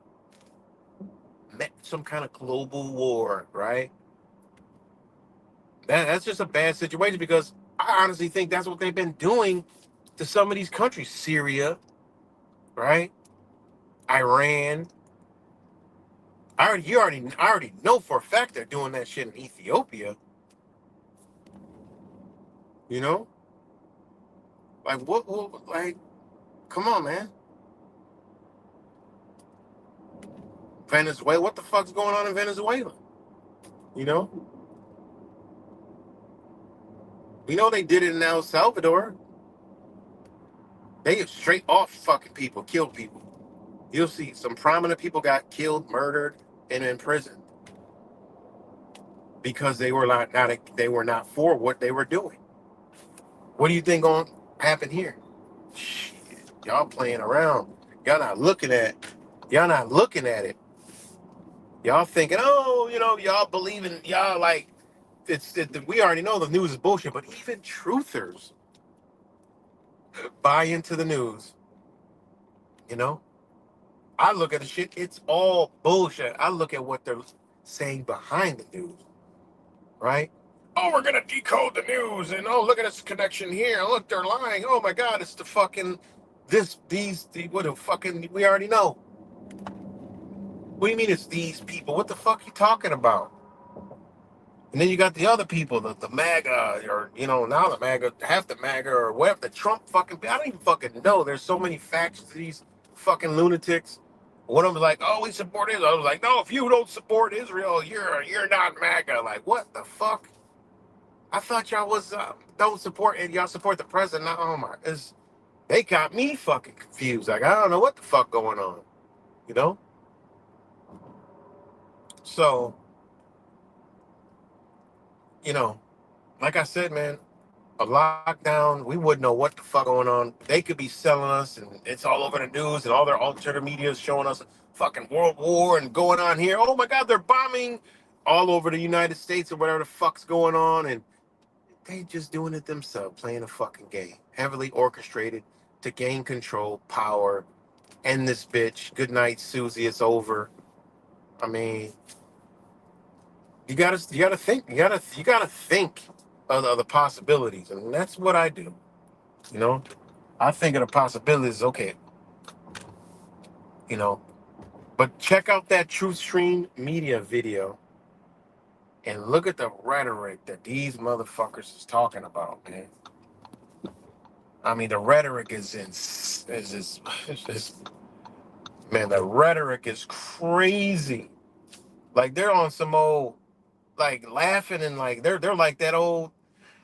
global war, right? That's just a bad situation because I honestly think that's what they've been doing to some of these countries. Syria, right? Iran. I already know for a fact they're doing that shit in Ethiopia. You know, like like, come on, man. Venezuela, what the fuck's going on in Venezuela? You know, they did it in El Salvador. They straight off fucking people, killed people. You'll see some prominent people got killed, murdered, and in prison because they were not for what they were doing. What do you think gonna happen here? Shit, y'all playing around. Y'all not looking at. Y'all not looking at it. Y'all thinking, oh, y'all believing, y'all like, we already know the news is bullshit, but even truthers buy into the news. You know, I look at the shit, it's all bullshit. I look at what they're saying behind the news, right? Oh, we're gonna decode the news, and oh, look at this connection here. Look, they're lying. Oh my God, it's the fucking what the fucking we already know. What do you mean it's these people? What the fuck you talking about? And then you got the other people, the MAGA, or now the MAGA, half the MAGA, or whatever, the Trump fucking. I don't even fucking know. There's so many factions to these fucking lunatics. One of them was like, "Oh, we support Israel." I was like, "No, if you don't support Israel, you're not MAGA." Like, what the fuck? I thought y'all was don't support and y'all support the president. Oh my, They got me fucking confused. Like, I don't know what the fuck going on, you know? So, you know, like I said, man, a lockdown, we wouldn't know what the fuck going on. They could be selling us, and it's all over the news, and all their alternative media is showing us fucking World War and going on here. Oh my God, they're bombing all over the United States or whatever the fuck's going on, and they just doing it themselves, playing a fucking game, heavily orchestrated to gain control, power, end this bitch. Good night, Susie. It's over. I mean, you gotta think. You gotta think of the possibilities, and that's what I do. You know, I think of the possibilities. Okay, you know, but check out that Truth Stream Media video and look at the rhetoric that these motherfuckers is talking about, man. I mean, the rhetoric is man, the rhetoric is crazy. Like they're on some old like laughing and like they're like that old,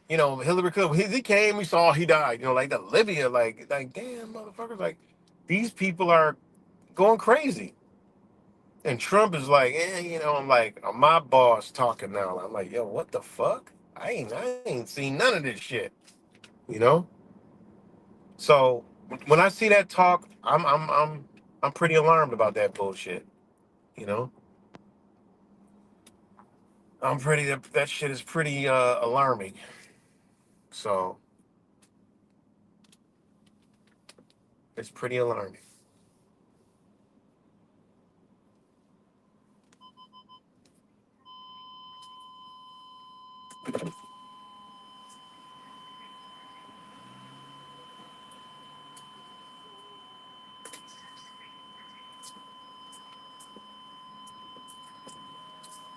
Hillary Clinton. He came, we saw he died. Like the Libya, like damn motherfuckers, like these people are going crazy. And Trump is like, I'm like, my boss talking now. I'm like, yo, what the fuck? I ain't seen none of this shit, you know. So when I see that talk, I'm pretty alarmed about that bullshit, you know. That shit is pretty alarming. So it's pretty alarming.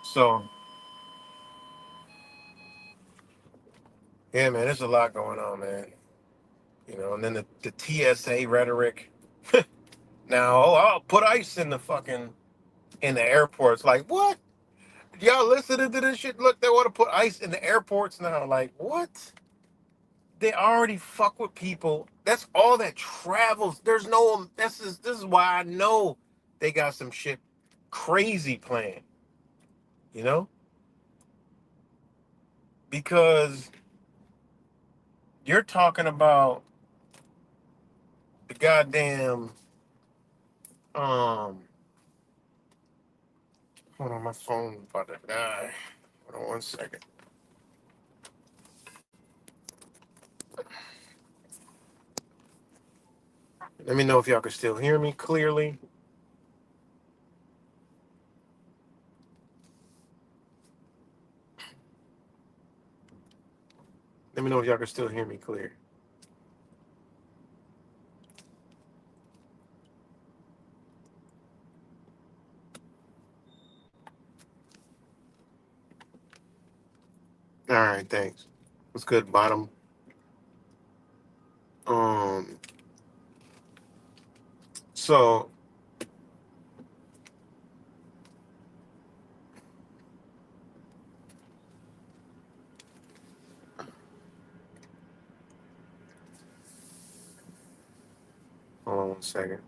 So yeah, man, there's a lot going on, man. And then the TSA rhetoric. Now, oh, I'll put ice in the airports. Like, what? Y'all listening to this shit? Look, they want to put ice in the airports now. Like, what? They already fuck with people. That's all that travels. There's no. This is why I know they got some shit crazy planned. You know, because you're talking about the goddamn. Um, Hold on, my phone about to die. Hold on 1 second. Let me know if y'all can still hear me clearly. Let me know if y'all can still hear me clear. All right, thanks. What's good, bottom? Um, so hold on 1 second.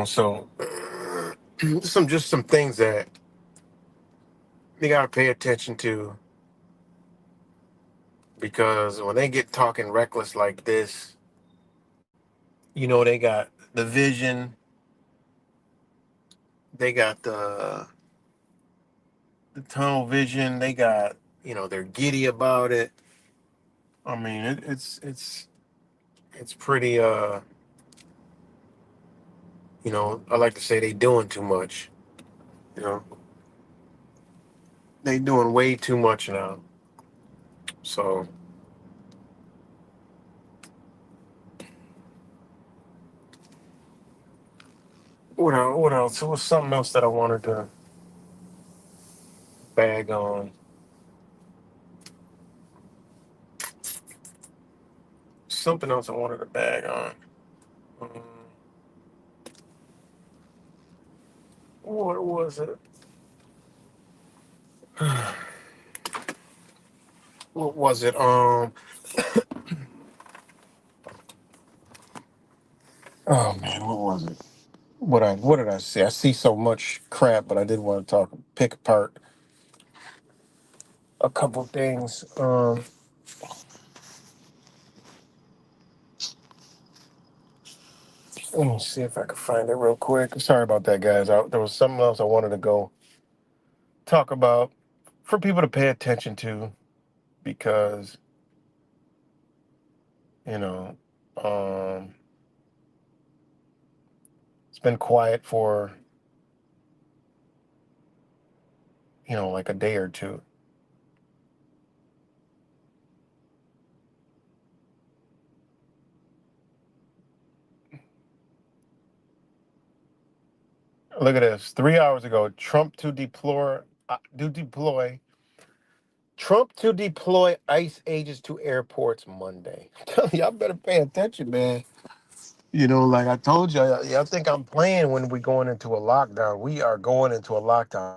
So some things that you gotta pay attention to because when they get talking reckless like this, they got the vision, they got the tunnel vision, they got they're giddy about it. I mean, it's pretty I like to say they doing too much. You know, they doing way too much now. So what else? What else? It was something else that I wanted to bag on. Something else I wanted to bag on. Um, what was it? What was it? Oh man, what was it? What did I see? I see so much crap, but I did want to pick apart a couple things. Let me see if I can find it real quick. Sorry about that, guys. There was something else I wanted to go talk about for people to pay attention to because you know um, it's been quiet for like a day or two. Look at this. 3 hours ago, deploy Trump to deploy ICE agents to airports Monday. I'm telling y'all better pay attention, man. Like I told you, y'all think I'm playing when we going into a lockdown. We are going into a lockdown.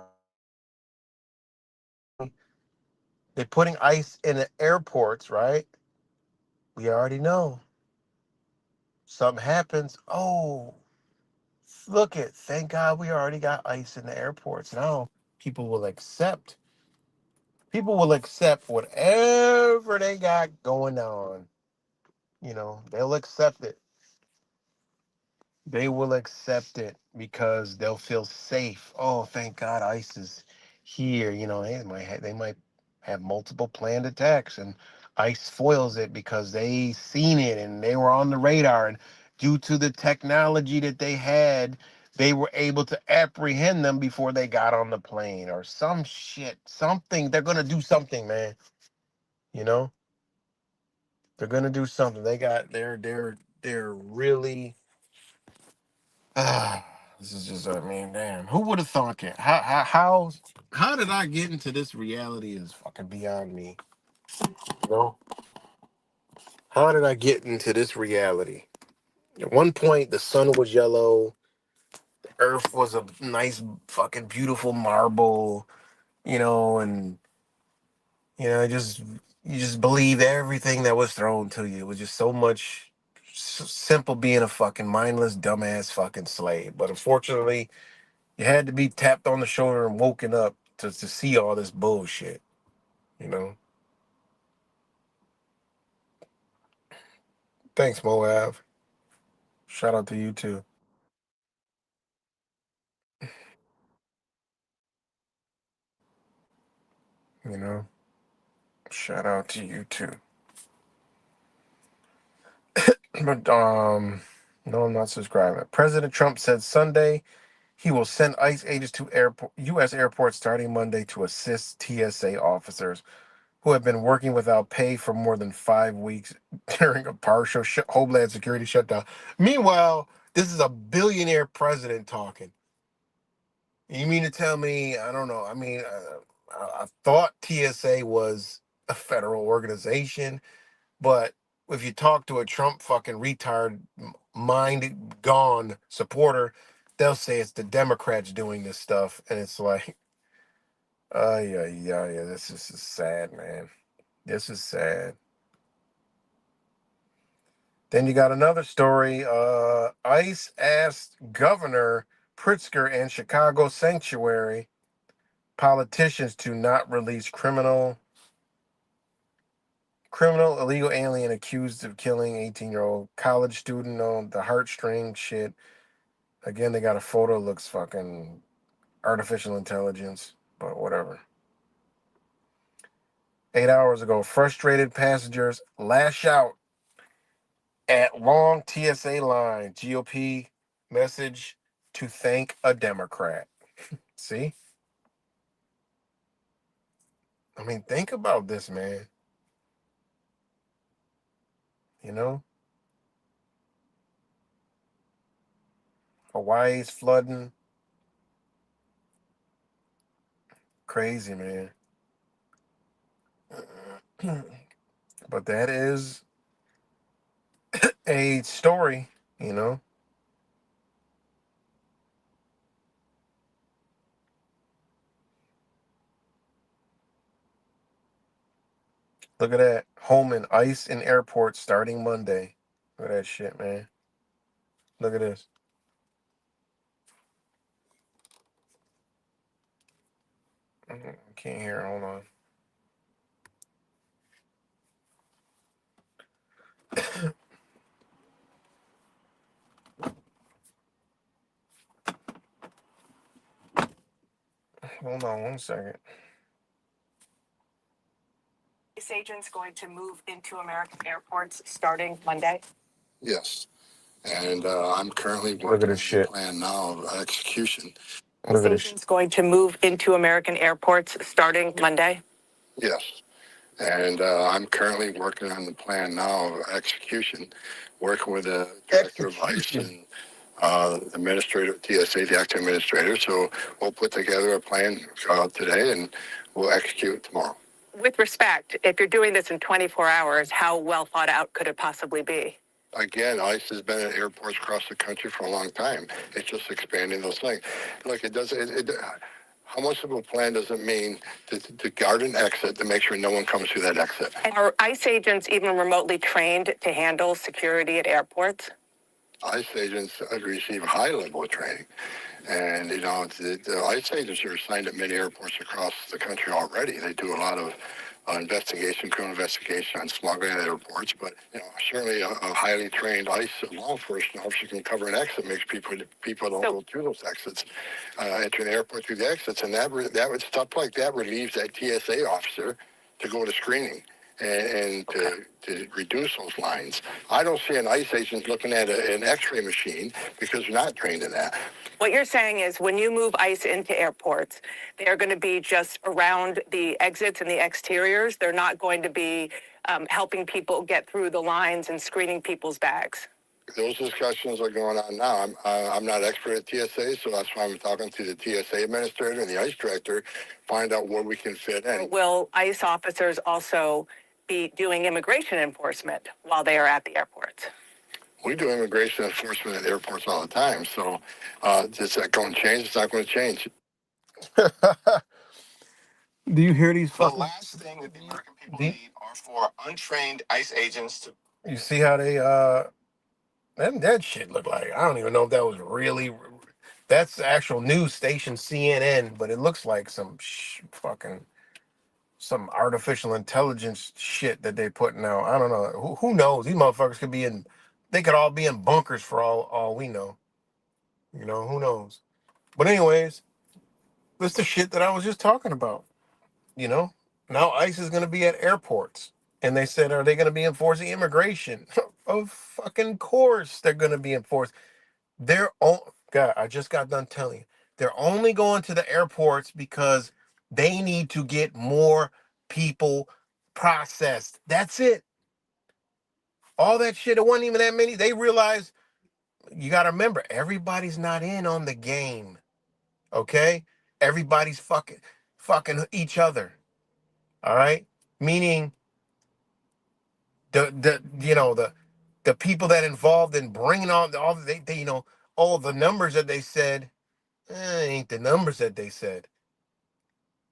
They're putting ICE in the airports, right? We already know. Something happens. Oh, look it. Thank God we already got ICE in the airports. Now people will accept. People will accept whatever they got going on. They'll accept it. They will accept it because they'll feel safe. Oh, thank God ICE is here. They might have multiple planned attacks, and ICE foils it because they seen it and they were on the radar. And due to the technology that they had, they were able to apprehend them before they got on the plane or some shit. Something. They're gonna do something, man. You know, they're gonna do something. They're really. Ah, this is just, I mean, damn. Who would have thought it? How did I get into this reality is fucking beyond me. You know? How did I get into this reality? At one point, the sun was yellow, the earth was a nice, fucking beautiful marble, and, just, you just believed everything that was thrown to you. It was just so much simple being a fucking mindless, dumbass fucking slave. But unfortunately, you had to be tapped on the shoulder and woken up to see all this bullshit, you know? Thanks, Moab. Shout out to you too, you know? Shout out to you too. But, no, I'm not subscribing. President Trump said Sunday he will send ICE agents to U.S. airports starting Monday to assist TSA officers who have been working without pay for more than 5 weeks during a partial Homeland Security shutdown. Meanwhile, this is a billionaire president talking. You mean to tell me, I don't know, I mean, I thought TSA was a federal organization, but if you talk to a Trump fucking retard, mind gone supporter, they'll say it's the Democrats doing this stuff. And it's like, yeah, this is sad, man. This is sad. Then you got another story. ICE asked Governor Pritzker and Chicago Sanctuary politicians to not release criminal illegal alien accused of killing 18-year-old college student on the heartstring shit. Again, they got a photo, looks fucking artificial intelligence, but whatever. 8 hours ago, frustrated passengers lash out at long TSA line. GOP message to thank a Democrat. See? I mean, think about this, man. You know, Hawaii's flooding. Crazy, man. But that is a story, you know. Look at that. Holman, ICE in airports starting Monday. Look at that shit, man. Look at this. Can't hear. Hold on. Hold on 1 second. ICE agents going to move into American airports starting Monday? Yes. And I'm currently Look at working this on the shit. plan now of execution. Look ICE at this. agents going to move into American airports starting Monday? Yes. And I'm currently working on the plan now of execution, working with the director of ICE and administrator, TSA, the acting administrator. So we'll put together a plan today and we'll execute tomorrow. With respect, if you're doing this in 24 hours, how well thought out could it possibly be? Again, ICE has been at airports across the country for a long time. It's just expanding those things. Look, it does. How much of a plan does it mean to guard an exit to make sure no one comes through that exit? And are ICE agents even remotely trained to handle security at airports? ICE agents receive high level of training. And, the ICE agents are assigned at many airports across the country already. They do a lot of criminal investigation on smuggling at airports. But, certainly a highly trained ICE law enforcement officer can cover an exit, makes people don't go through those exits, enter the airport through the exits. And that would stuff like that relieves that TSA officer to go to screening and to reduce those lines. I don't see an ICE agent looking at an X-ray machine because they're not trained in that. What you're saying is when you move ICE into airports, they're going to be just around the exits and the exteriors. They're not going to be helping people get through the lines and screening people's bags. Those discussions are going on now. I'm not expert at TSA, so that's why I'm talking to the TSA administrator and the ICE director, find out where we can fit in. Will ICE officers also be doing immigration enforcement while they are at the airports? We do immigration enforcement at airports all the time. So is that going to change? It's not going to change. Do you hear these The fucking? last thing that the American people need are for untrained ICE agents to. You see how they that shit look like? I don't even know if that was really. That's the actual news station CNN, but it looks like some fucking some artificial intelligence shit that they putting out. I don't know. Who knows? These motherfuckers could be in. They could all be in bunkers for all we know. Who knows? But anyways, that's the shit that I was just talking about. You know, now ICE is going to be at airports, and they said, are they going to be enforcing immigration? Of fucking course, they're going to be enforced. They're God. I just got done telling you, they're only going to the airports because they need to get more people processed. That's it. All that shit. It wasn't even that many. They realized you got to remember, everybody's not in on the game. Okay, everybody's fucking each other. All right, meaning the people that involved in bringing on all they all the numbers that they said ain't the numbers that they said.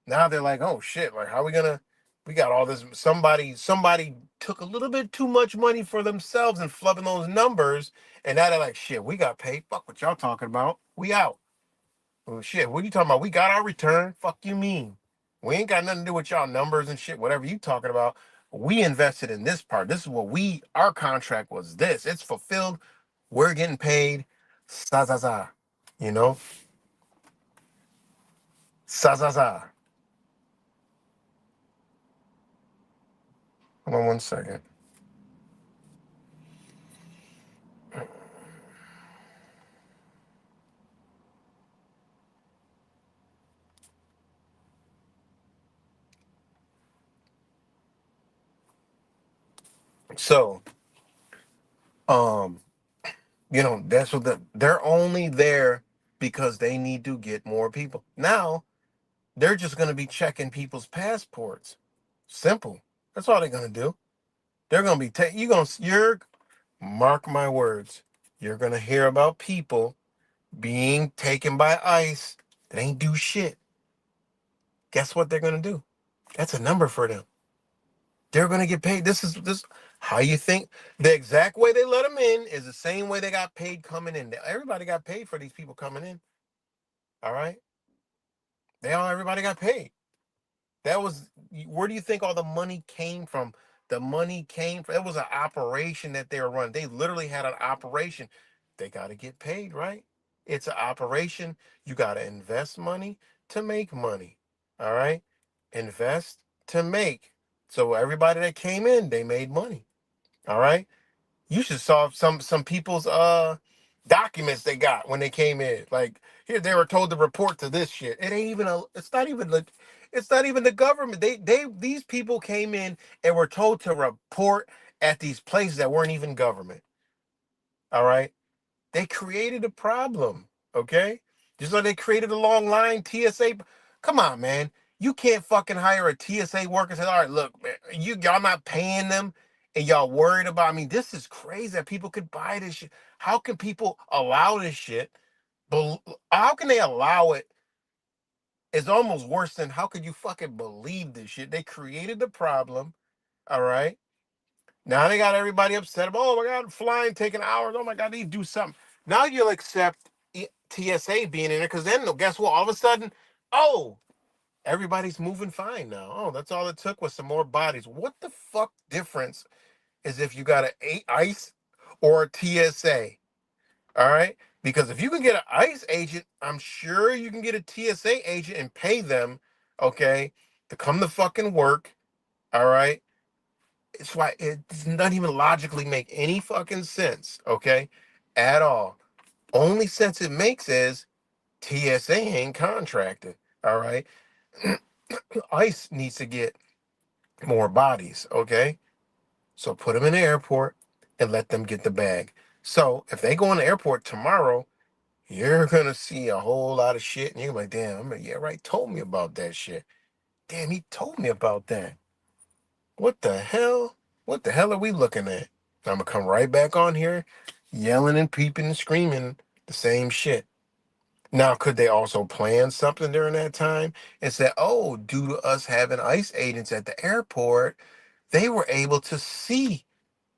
Now they're like, oh shit, like how are we gonna? We got all this. Somebody took a little bit too much money for themselves and flubbing those numbers, and now they're like, shit, we got paid. Fuck what y'all talking about. We out. Well, shit, what are you talking about? We got our return. Fuck you mean? We ain't got nothing to do with y'all numbers and shit. Whatever you talking about, we invested in this part. This is what our contract was. This it's fulfilled. We're getting paid. Sa sa sa. You know. Sa sa sa. Hold on 1 second. So, that's what they're only there because they need to get more people. Now, they're just going to be checking people's passports. Simple. That's all they're going to do. They're going to be you're mark my words. You're going to hear about people being taken by ICE that ain't do shit. Guess what they're going to do? That's a number for them. They're gonna get paid. This how you think the exact way they let them in is the same way they got paid coming in. Everybody got paid for these people coming in. All right, everybody got paid. That was where do you think all the money came from? The money came from it was an operation that they were running. They literally had an operation. They got to get paid, right? It's an operation. You got to invest money to make money. All right? Invest to make. So everybody that came in, they made money. All right? You should saw some people's documents they got when they came in. Like here they were told to report to this shit. It ain't even it's not even the government. They these people came in and were told to report at these places that weren't even government. All right? They created a problem, okay? Just like they created a long line TSA. Come on, man. You can't fucking hire a TSA worker and say, all right, look, man, y'all not paying them and y'all worried about. I mean, this is crazy that people could buy this shit. How can people allow this shit? How can they allow it? It's almost worse than how could you fucking believe this shit? They created the problem, all right? Now they got everybody upset about, oh my God, flying taking hours. Oh my God, they do something. Now you'll accept TSA being in there because then guess what? All of a sudden, oh, everybody's moving fine now. Oh, that's all it took was some more bodies. What the fuck difference is if you got an ICE or a TSA? All right. Because if you can get an ICE agent, I'm sure you can get a TSA agent and pay them, okay, to come to fucking work. All right. It's why it does not even logically make any fucking sense, okay, at all. Only sense it makes is TSA ain't contracted, all right. ICE needs to get more bodies, okay. So put them in the airport and let them get the bag. So if they go in the airport tomorrow, you're gonna see a whole lot of shit, and you're like, damn, yeah, right, told me about that shit. Damn, he told me about that. What the hell? What the hell are we looking at? I'm gonna come right back on here, yelling and peeping and screaming the same shit. Now, could they also plan something during that time and say, oh, due to us having ICE agents at the airport, they were able to see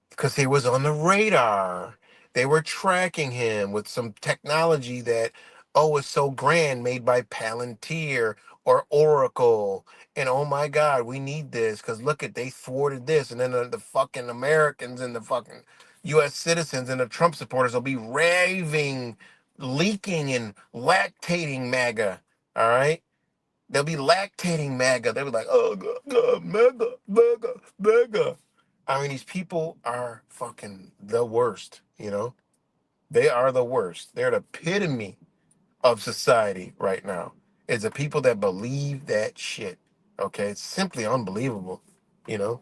because he was on the radar. They were tracking him with some technology that, oh, is so grand, made by Palantir or Oracle. And oh my God, we need this because look at they thwarted this. And then the fucking Americans and the fucking US citizens and the Trump supporters will be raving, leaking, and lactating MAGA. All right. They'll be lactating MAGA. They'll be like, oh, God, God, MAGA, MAGA, MAGA. I mean, these people are fucking the worst, you know? They are the worst. They're the epitome of society right now. It's the people that believe that shit. Okay? It's simply unbelievable, you know?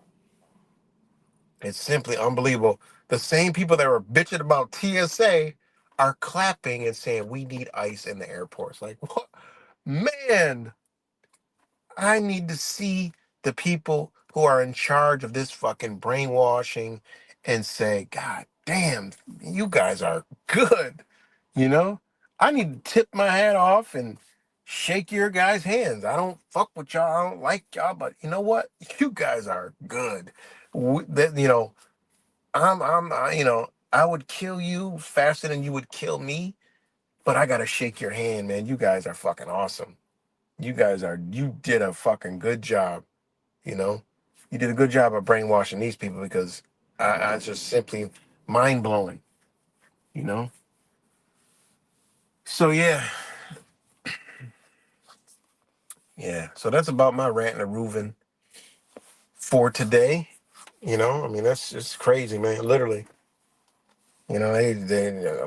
It's simply unbelievable. The same people that were bitching about TSA are clapping and saying, we need ICE in the airports. Like, what? Man, I need to see the people who are in charge of this fucking brainwashing and say, God damn, you guys are good. You know, I need to tip my hat off and shake your guys' hands. I don't fuck with y'all. I don't like y'all, but you know what? You guys are good. That I would kill you faster than you would kill me, but I gotta shake your hand, man. You guys are fucking awesome. You did a fucking good job, you know? You did a good job of brainwashing these people because I just simply mind blowing, you know? So yeah. So that's about my rant and a Reuven for today. You know, I mean that's just crazy, man. Literally. You know, they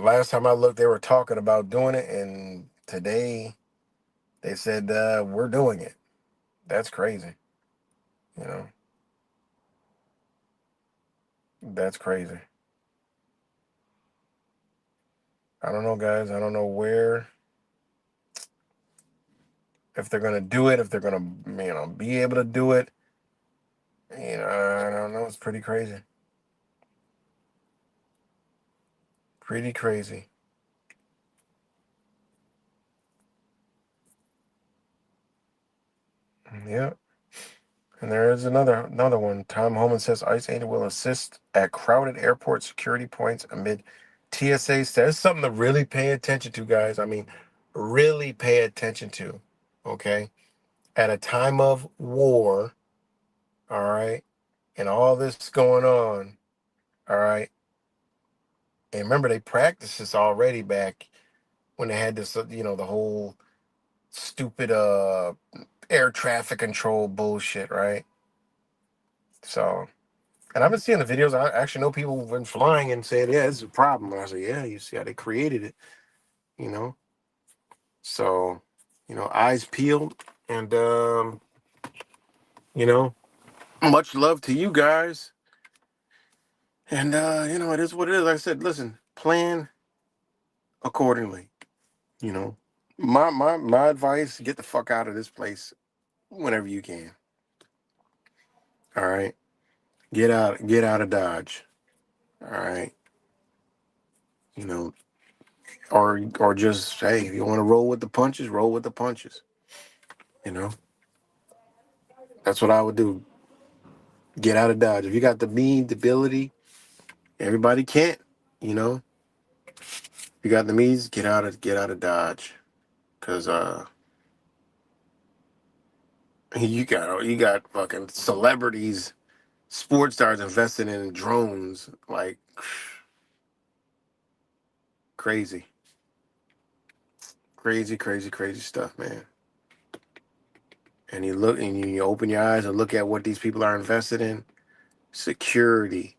last time I looked, they were talking about doing it, and today they said we're doing it. That's crazy. You know, that's crazy. I don't know, guys. I don't know where if they're gonna do it, if they're gonna, be able to do it. I don't know. It's pretty crazy. Pretty crazy. Yeah. And there is another one. Tom Homan says ICE agent will assist at crowded airport security points amid TSA. That's something to really pay attention to, guys. I mean, really pay attention to. Okay, at a time of war, all right, and all this going on, all right. And remember, they practiced this already back when they had this, the whole stupid air traffic control bullshit, right? So, and I've been seeing the videos. I actually know people who've been flying and saying, yeah, this is a problem. And I said, yeah, you see how they created it, you know? So, eyes peeled. And, much love to you guys. And, it is what it is. Like I said, listen, plan accordingly. My advice, get the fuck out of this place whenever you can. All right. Get out of Dodge. All right. Or just, hey, if you want to roll with the punches, roll with the punches. That's what I would do. Get out of Dodge. If you got the means, the ability, everybody can't, If you got the means, get out of Dodge. Cause you got fucking celebrities, sports stars investing in drones, like crazy stuff, man. And you open your eyes and look at what these people are invested in: security,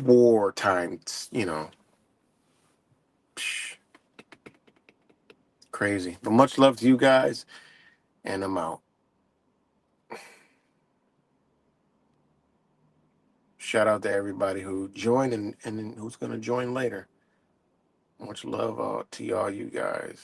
wartime, crazy. But much love to you guys, and I'm out. Shout out to everybody who joined and who's gonna join later. Much love to all you guys.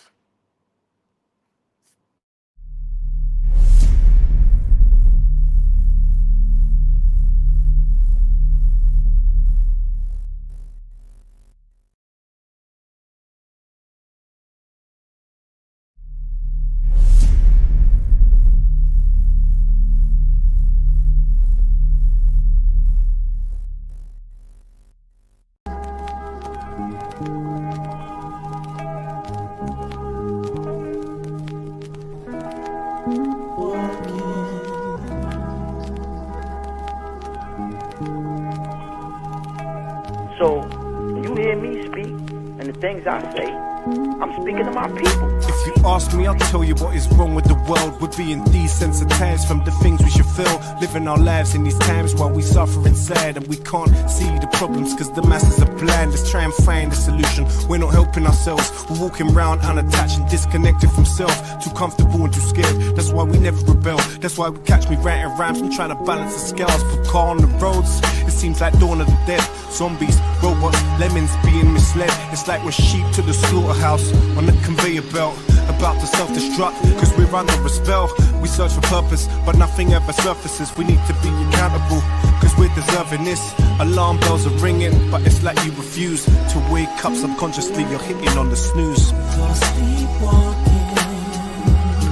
So, when you hear me speak, and the things I say, I'm speaking to my people. If you ask me, I'll tell you what is wrong with the world. We're being desensitized from the things we should feel. Living our lives in these times while we suffer inside, and we can't see the problems cause the masses are blind. Let's try and find a solution. We're not helping ourselves. We're walking around unattached and disconnected from self. Too comfortable and too scared. That's why we never rebel. That's why we catch me writing rhymes and trying to balance the scales. Put car on the roads. It seems like dawn of the dead. Zombies, robots, lemons being misled. It's like we're sheep to the slaughterhouse on the conveyor belt, about to self-destruct cause we're under a spell. We search for purpose but nothing ever surfaces. We need to be accountable cause we're deserving this. Alarm bells are ringing but it's like you refuse to wake up. Subconsciously you're hitting on the snooze.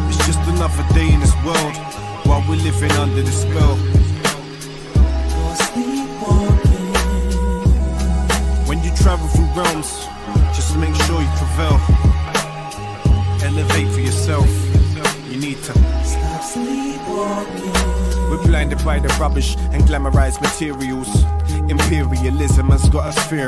It's just another day in this world while we're living under the spell. When you travel through realms, just make sure you prevail. Elevate for yourself. You need to stop sleepwalking. We're blinded by the rubbish and glamorized materials. Imperialism has got us fearing